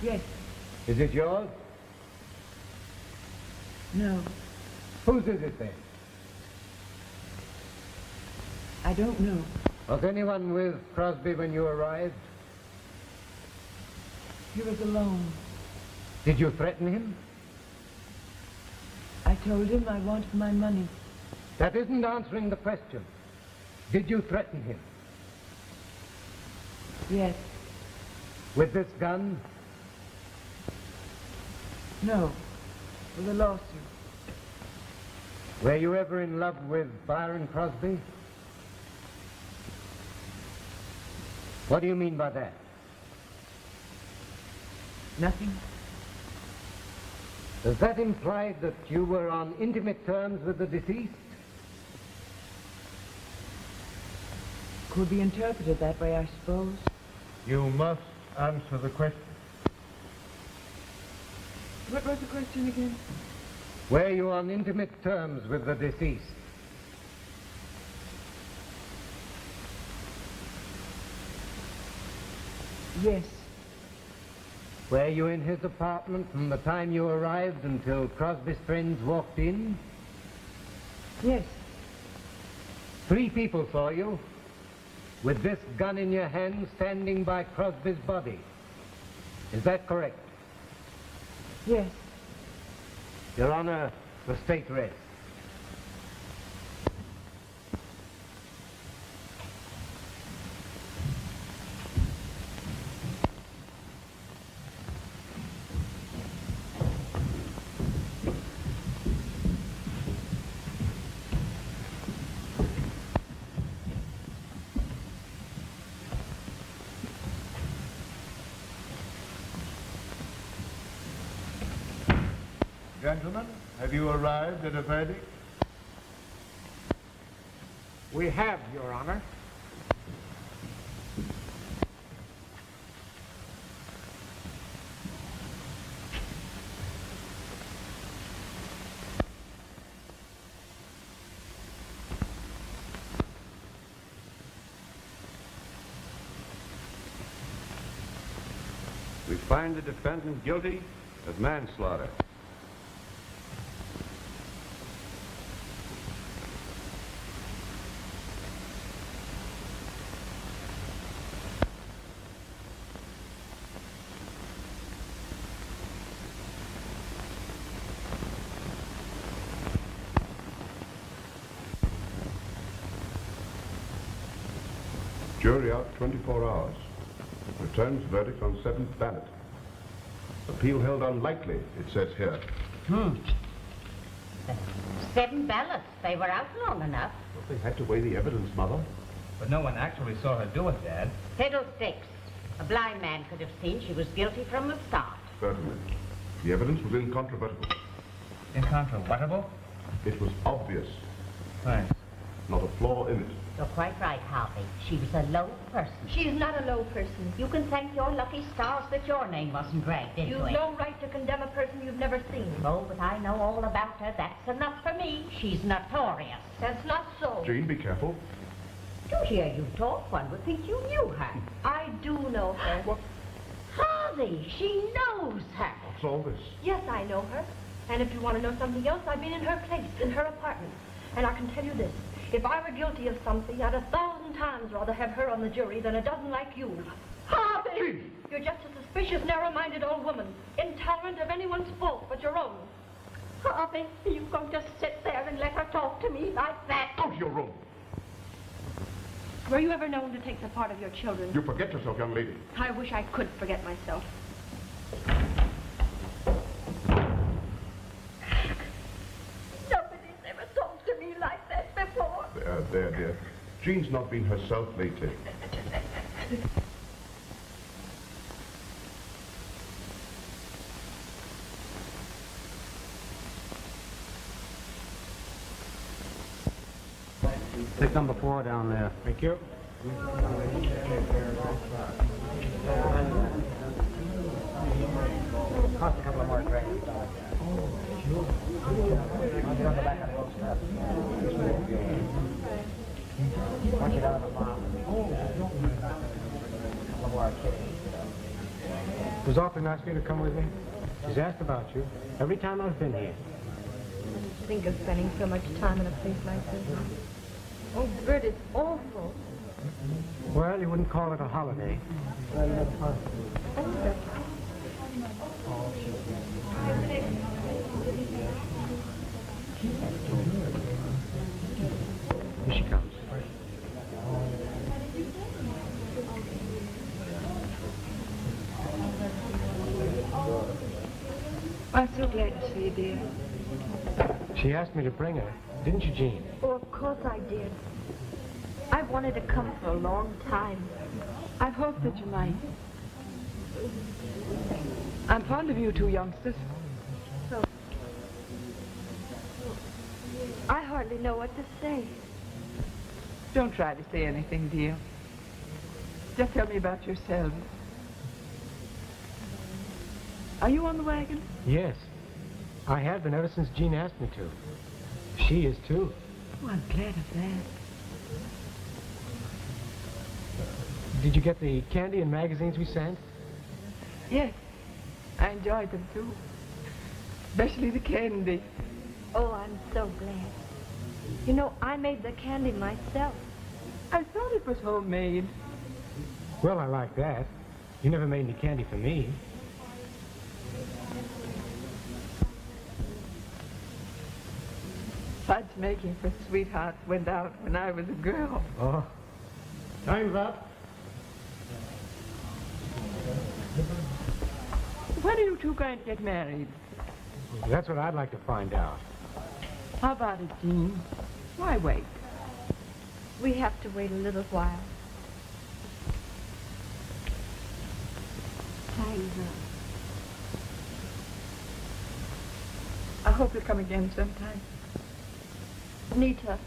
Speaker 11: Yes.
Speaker 2: Is it yours?
Speaker 11: No.
Speaker 2: Whose is it then?
Speaker 11: I don't know.
Speaker 2: Was anyone with Crosby when you arrived?
Speaker 11: He was alone.
Speaker 2: Did you threaten him?
Speaker 11: I told him I wanted my money.
Speaker 2: That isn't answering the question. Did you threaten him?
Speaker 11: Yes.
Speaker 2: With this gun?
Speaker 11: No. With a lawsuit.
Speaker 2: Were you ever in love with Byron Crosby? What do you mean by that?
Speaker 11: Nothing.
Speaker 2: Does that imply that you were on intimate terms with the deceased?
Speaker 11: Could be interpreted that way, I suppose.
Speaker 12: You must answer the question.
Speaker 11: What was the question again?
Speaker 2: Were you on intimate terms with the deceased?
Speaker 11: Yes.
Speaker 2: Were you in his apartment from the time you arrived until Crosby's friends walked in?
Speaker 11: Yes.
Speaker 2: 3 people saw you, with this gun in your hand, standing by Crosby's body. Is that correct?
Speaker 11: Yes.
Speaker 2: Your Honor, the state rests.
Speaker 12: Gentlemen, have you arrived at a verdict?
Speaker 7: We have, Your Honor.
Speaker 3: We find the defendant guilty of manslaughter. Jury out 24 hours. Returns verdict on 7th ballot. Appeal held unlikely, it says here.
Speaker 14: 7 ballots. They were out long enough.
Speaker 3: Well, they had to weigh the evidence, Mother.
Speaker 7: But no one actually saw her do it, Dad.
Speaker 14: Fiddlesticks. A blind man could have seen she was guilty from the start.
Speaker 3: Certainly. The evidence was incontrovertible.
Speaker 7: Incontrovertible?
Speaker 3: It was obvious.
Speaker 7: Thanks.
Speaker 3: Not a flaw in it.
Speaker 14: You're quite right, Harvey. She was a low person.
Speaker 6: She's not a low person.
Speaker 14: You can thank your lucky stars that your name wasn't dragged into
Speaker 6: You've
Speaker 14: it.
Speaker 6: no right to condemn a person you've never seen.
Speaker 14: Oh, but I know all about her. That's enough for me. She's notorious.
Speaker 6: That's not so.
Speaker 3: Jean, be careful.
Speaker 14: To hear you talk, one would think you knew her.
Speaker 6: I do know her.
Speaker 3: What?
Speaker 14: Harvey, she knows her.
Speaker 3: What's all this?
Speaker 6: Yes, I know her. And if you want to know something else, I've been in her place, in her apartment. And I can tell you this. If I were guilty of something, I'd 1,000 times rather have her on the jury than a dozen like you. Harvey!
Speaker 3: Jean!
Speaker 6: You're just a suspicious, narrow-minded old woman, intolerant of anyone's fault but your own.
Speaker 14: Harvey, are you going to sit there and let her talk to me like that?
Speaker 3: Go to your room.
Speaker 6: Were you ever known to take the part of your children?
Speaker 3: You forget yourself, young lady.
Speaker 6: I wish I could forget myself.
Speaker 14: Nobody's ever talked to me like that before.
Speaker 3: There, dear. Jean's not been herself lately.
Speaker 13: Take number 4 down there. Thank you. Cost a couple of more drinks. Once you down on the farm. It was awfully nice of you to come with me. She's asked about you every time I've been here.
Speaker 6: I didn't think of spending so much time in a place like this. Oh, Bert, it's awful.
Speaker 13: Well, you wouldn't call it a holiday. Here she comes.
Speaker 11: I'm so glad to see you, dear.
Speaker 13: She asked me to bring her. Didn't you, Jean?
Speaker 6: Oh, of course I did. I've wanted to come for a long time.
Speaker 11: I've hoped that you might. I'm fond of you two youngsters.
Speaker 6: So, I hardly know what to say.
Speaker 11: Don't try to say anything, dear. Just tell me about yourselves. Are you on the wagon?
Speaker 13: Yes. I have been ever since Jean asked me to. She is, too.
Speaker 11: Oh, I'm glad of that.
Speaker 13: Did you get the candy and magazines we sent?
Speaker 11: Yes, I enjoyed them, too. Especially the candy.
Speaker 6: Oh, I'm so glad. You know, I made the candy myself.
Speaker 11: I thought it was homemade.
Speaker 13: Well, I like that. You never made any candy for me.
Speaker 11: Fudge making for sweethearts went out when I was a girl.
Speaker 13: Oh. Time's up.
Speaker 11: When are you two going to get married?
Speaker 13: That's what I'd like to find out.
Speaker 11: How about it, Jean? Why wait?
Speaker 6: We have to wait a little while.
Speaker 11: Time's up. I hope you'll come again sometime.
Speaker 6: Nita.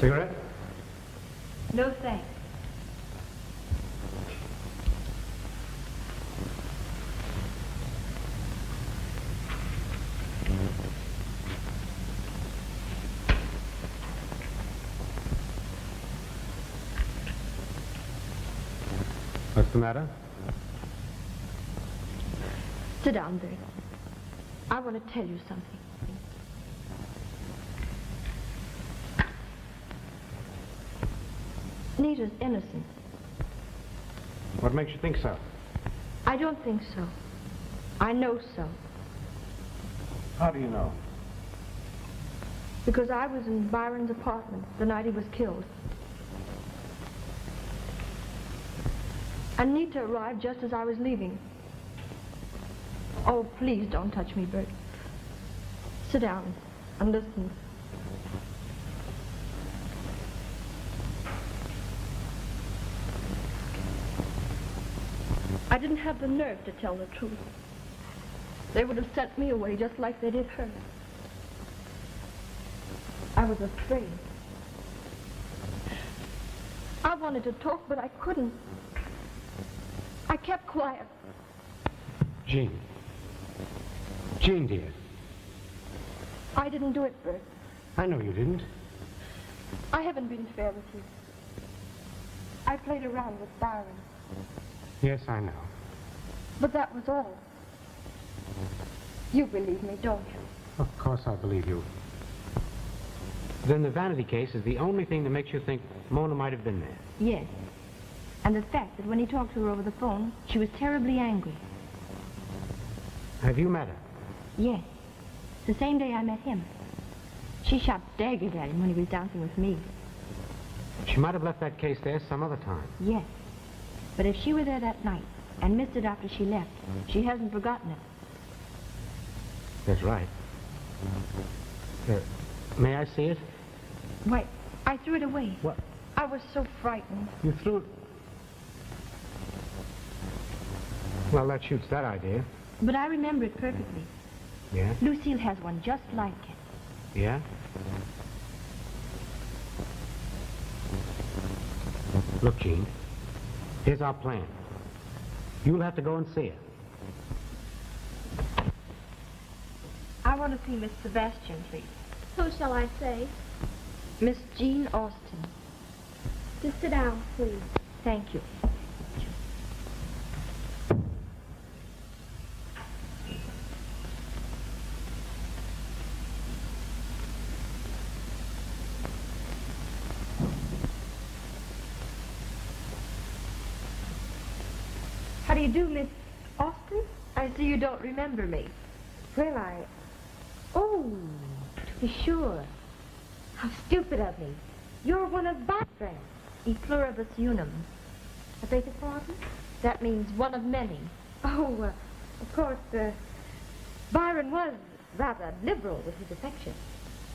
Speaker 13: Cigarette?
Speaker 6: No thanks.
Speaker 13: What's the matter?
Speaker 6: Sit down, Bert. I want to tell you something. Nita's innocent.
Speaker 13: What makes you think so?
Speaker 6: I don't think so. I know so.
Speaker 13: How do you know?
Speaker 6: Because I was in Byron's apartment the night he was killed. And Nita arrived just as I was leaving. Oh, please don't touch me, Bert. Sit down and listen. I didn't have the nerve to tell the truth. They would have sent me away just like they did her. I was afraid. I wanted to talk, but I couldn't. I kept quiet.
Speaker 13: Jean. Jean, dear.
Speaker 6: I didn't do it, Bert.
Speaker 13: I know you didn't.
Speaker 6: I haven't been fair with you. I played around with Byron.
Speaker 13: Yes, I know.
Speaker 6: But that was all. You believe me, don't you?
Speaker 13: Of course I believe you. Then the vanity case is the only thing that makes you think Mona might have been there.
Speaker 6: Yes. And the fact that when he talked to her over the phone, she was terribly angry.
Speaker 13: Have you met her?
Speaker 6: Yes. The same day I met him. She shot daggers at him when he was dancing with me.
Speaker 13: She might have left that case there some other time.
Speaker 6: Yes. But if she were there that night and missed it after she left, she hasn't forgotten it.
Speaker 13: That's right. May I see it?
Speaker 6: Why, I threw it away.
Speaker 13: What?
Speaker 6: I was so frightened.
Speaker 13: You threw it? Well, that shoots that idea.
Speaker 6: But I remember it perfectly.
Speaker 13: Yeah?
Speaker 6: Lucille has one just like it.
Speaker 13: Yeah? Look, Jean. Here's our plan. You'll have to go and see her.
Speaker 6: I want to see Miss Sebastian, please.
Speaker 14: Who shall I say?
Speaker 6: Miss Jean Austen.
Speaker 14: Just sit down, please.
Speaker 6: Thank you. How do you do, Miss Austen? I see you don't remember me. Well, Oh, to be sure. How stupid of me. You're one of my friends. E pluribus unum. I beg your pardon? That means one of many. Oh, of course, Byron was rather liberal with his affection.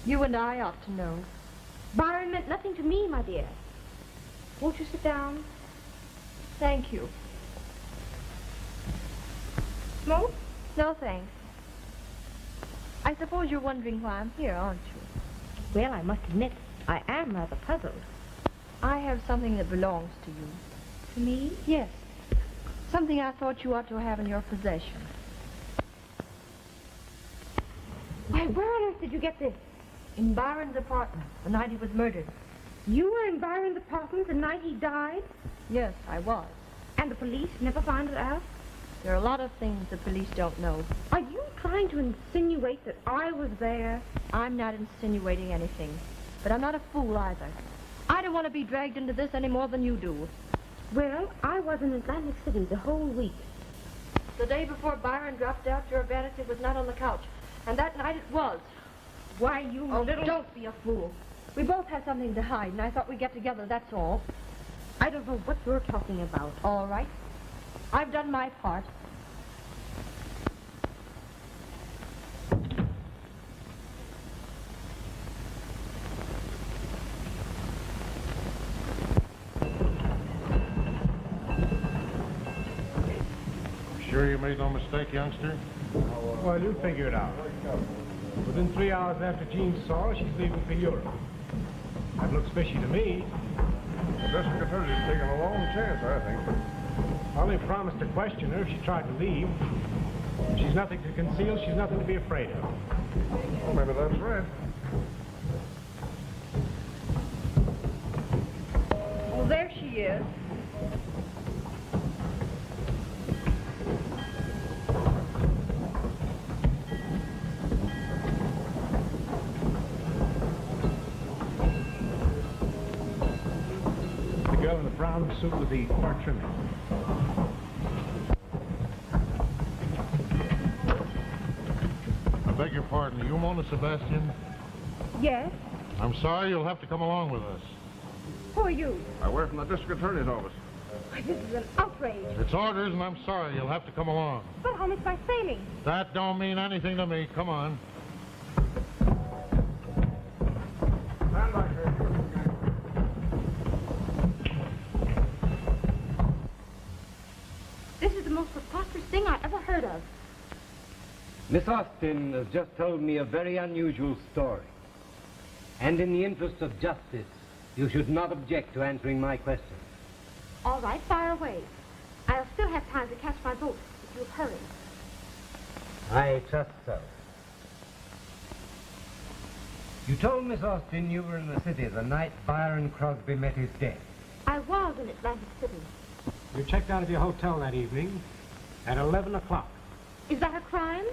Speaker 6: You and I ought to know. Byron meant nothing to me, my dear. Won't you sit down? Thank you. Smoke? No, thanks. I suppose you're wondering why I'm here, aren't you? Well, I must admit, I am rather puzzled. I have something that belongs to you. To me? Yes. Something I thought you ought to have in your possession. Why, where on earth did you get this? In Byron's apartment, the night he was murdered. You were in Byron's apartment the night he died? Yes, I was. And the police never found it out? There are a lot of things the police don't know. Are you trying to insinuate that I was there? I'm not insinuating anything. But I'm not a fool either. I don't want to be dragged into this any more than you do. Well, I was in Atlantic City the whole week. The day before Byron dropped out, your vanity was not on the couch. And that night it was. Why, you little... Don't be a fool. We both had something to hide, and I thought we'd get together, that's all. I don't know what you're talking about, all right? I've done my part.
Speaker 3: Sure you made no mistake, youngster?
Speaker 13: Well, you'll figure it out. Within 3 hours after Jean saw her, she's leaving for Europe. That looks fishy to me.
Speaker 3: The district attorney's taking a long chance, I think.
Speaker 13: I only promised to question her if she tried to leave. If she's nothing to conceal, she's nothing to be afraid of.
Speaker 3: Well, maybe that's right.
Speaker 6: Well, there she is.
Speaker 13: The girl in the brown suit with the dark trimming.
Speaker 15: I beg your pardon. Are you Mona Sebastian?
Speaker 6: Yes?
Speaker 15: I'm sorry, you'll have to come along with us.
Speaker 6: Who are you?
Speaker 3: I work from the district attorney's office.
Speaker 6: Why, this is an outrage.
Speaker 15: It's orders, and I'm sorry, you'll have to come along.
Speaker 6: But how is my sailing?
Speaker 15: That don't mean anything to me. Come on.
Speaker 3: Stand back here.
Speaker 6: This is the most preposterous thing I ever heard of.
Speaker 4: Miss Austin has just told me a very unusual story. And in the interest of justice, you should not object to answering my questions.
Speaker 6: All right, fire away. I'll still have time to catch my boat if you'll hurry.
Speaker 4: I trust so. You told Miss Austin you were in the city the night Byron Crosby met his death.
Speaker 6: I was in Atlantic City.
Speaker 13: You checked out of your hotel that evening at 11 o'clock.
Speaker 6: Is that a crime?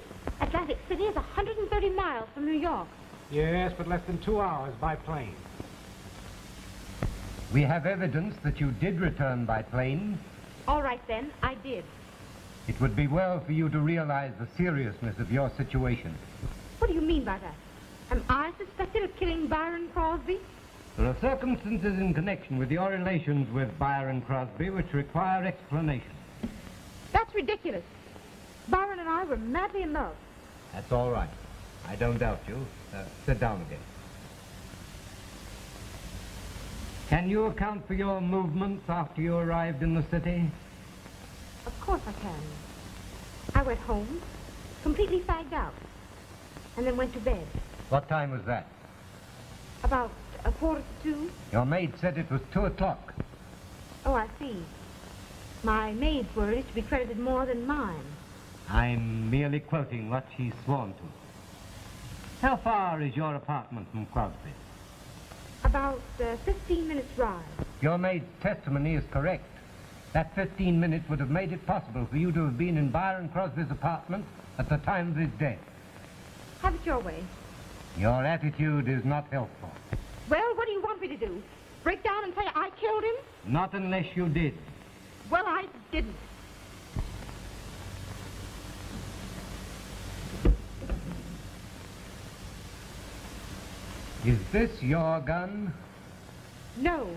Speaker 6: Atlantic City is 130 miles from New York.
Speaker 13: Yes, but less than 2 hours by plane.
Speaker 4: We have evidence that you did return by plane.
Speaker 6: All right, then, I did.
Speaker 4: It would be well for you to realize the seriousness of your situation.
Speaker 6: What do you mean by that? Am I suspected of killing Byron Crosby?
Speaker 4: There are circumstances in connection with your relations with Byron Crosby which require explanation.
Speaker 6: That's ridiculous. Byron and I were madly in love.
Speaker 4: That's all right. I don't doubt you. Sit down again. Can you account for your movements after you arrived in the city?
Speaker 6: Of course I can. I went home, completely fagged out, and then went to bed.
Speaker 4: What time was that?
Speaker 6: About 1:45.
Speaker 4: Your maid said it was 2 o'clock.
Speaker 6: Oh, I see. My maid's word is to be credited more than mine.
Speaker 4: I'm merely quoting what she's sworn to. How far is your apartment from Crosby?
Speaker 6: About 15 minutes ride.
Speaker 4: Your maid's testimony is correct. That 15 minutes would have made it possible for you to have been in Byron Crosby's apartment at the time of his death.
Speaker 6: Have it your way.
Speaker 4: Your attitude is not helpful.
Speaker 6: Well, what do you want me to do? Break down and say I killed him?
Speaker 4: Not unless you did.
Speaker 6: Well, I didn't.
Speaker 4: Is this your gun?
Speaker 6: No,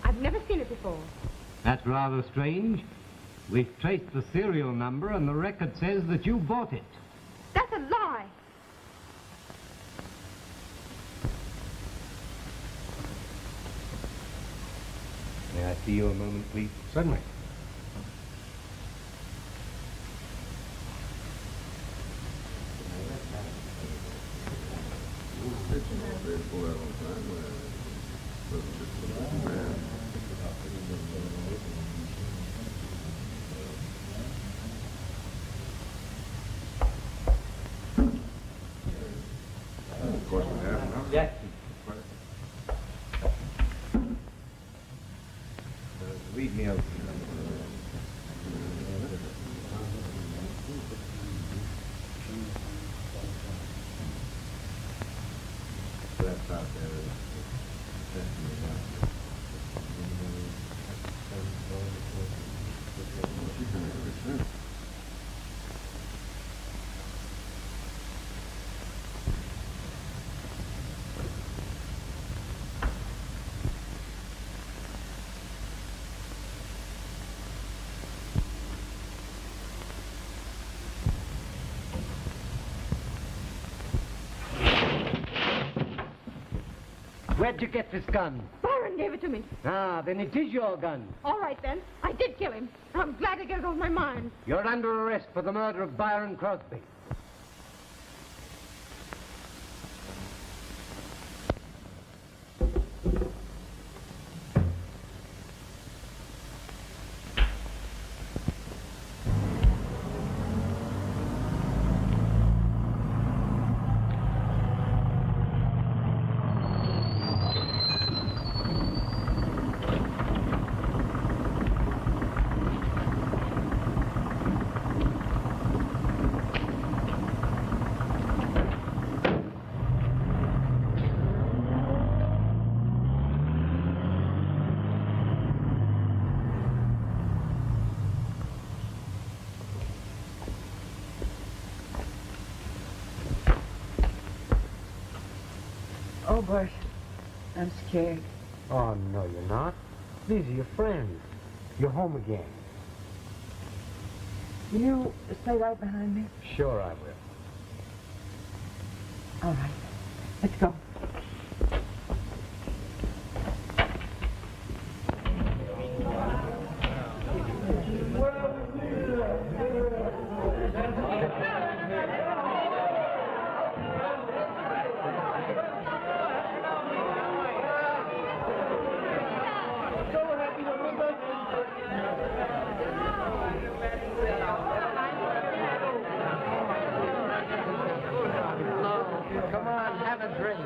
Speaker 6: I've never seen it before.
Speaker 4: That's rather strange. We've traced the serial number and the record says that you bought it.
Speaker 6: That's a lie.
Speaker 4: May I see you a moment, please?
Speaker 13: Certainly.
Speaker 3: Of course we have now.
Speaker 4: Yes. Read me out. That's out there. Where'd you get this gun?
Speaker 6: Byron gave it to me.
Speaker 4: Ah, then it is your gun.
Speaker 6: All right, then. I did kill him. I'm glad to get it off my mind.
Speaker 4: You're under arrest for the murder of Byron Crosby.
Speaker 11: Oh, Bert, I'm scared.
Speaker 13: Oh, no, you're not. These are your friends. You're home again.
Speaker 11: Will you stay right behind me?
Speaker 13: Sure I will.
Speaker 11: All right. Let's go.
Speaker 4: Come on, have a drink.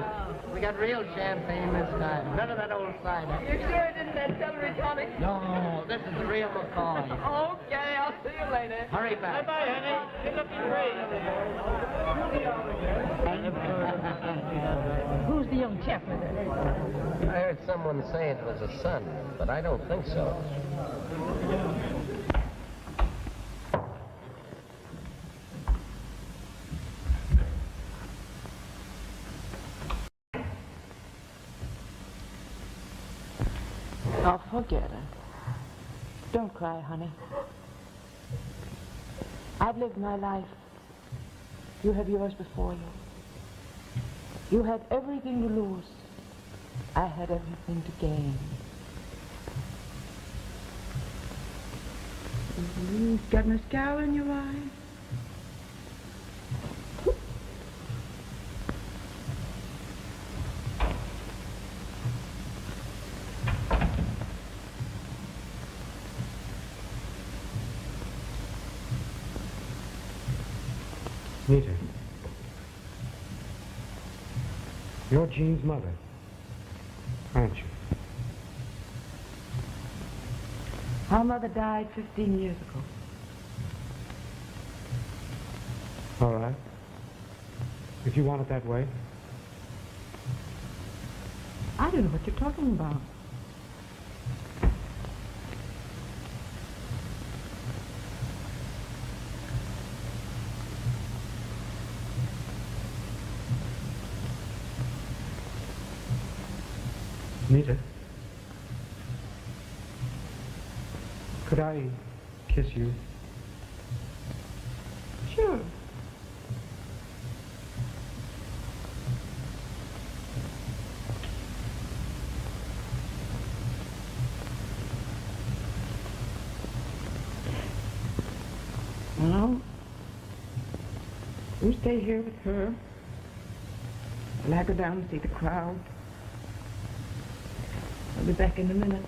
Speaker 4: We got real champagne this time. None of that old cider.
Speaker 11: You sure it isn't that celery tonic?
Speaker 4: No, this is real McCoy.
Speaker 11: Okay, I'll see you later.
Speaker 4: Hurry back.
Speaker 11: Bye-bye, honey. Good looking great.
Speaker 1: Who's the young chap with it?
Speaker 4: I heard someone say it was a son, but I don't think so.
Speaker 11: Oh, forget it. Don't cry, honey. I've lived my life. You have yours before you. You had everything to lose. I had everything to gain. You've got mascara in your eye.
Speaker 13: Nita. You're Jean's mother, aren't you?
Speaker 11: Our mother died 15 years ago.
Speaker 13: All right. If you want it that way.
Speaker 11: I don't know what you're talking about.
Speaker 13: Nita, could I kiss you?
Speaker 11: Sure. Well, you stay here with her. And I go down and see the crowd. I'll be back in a minute.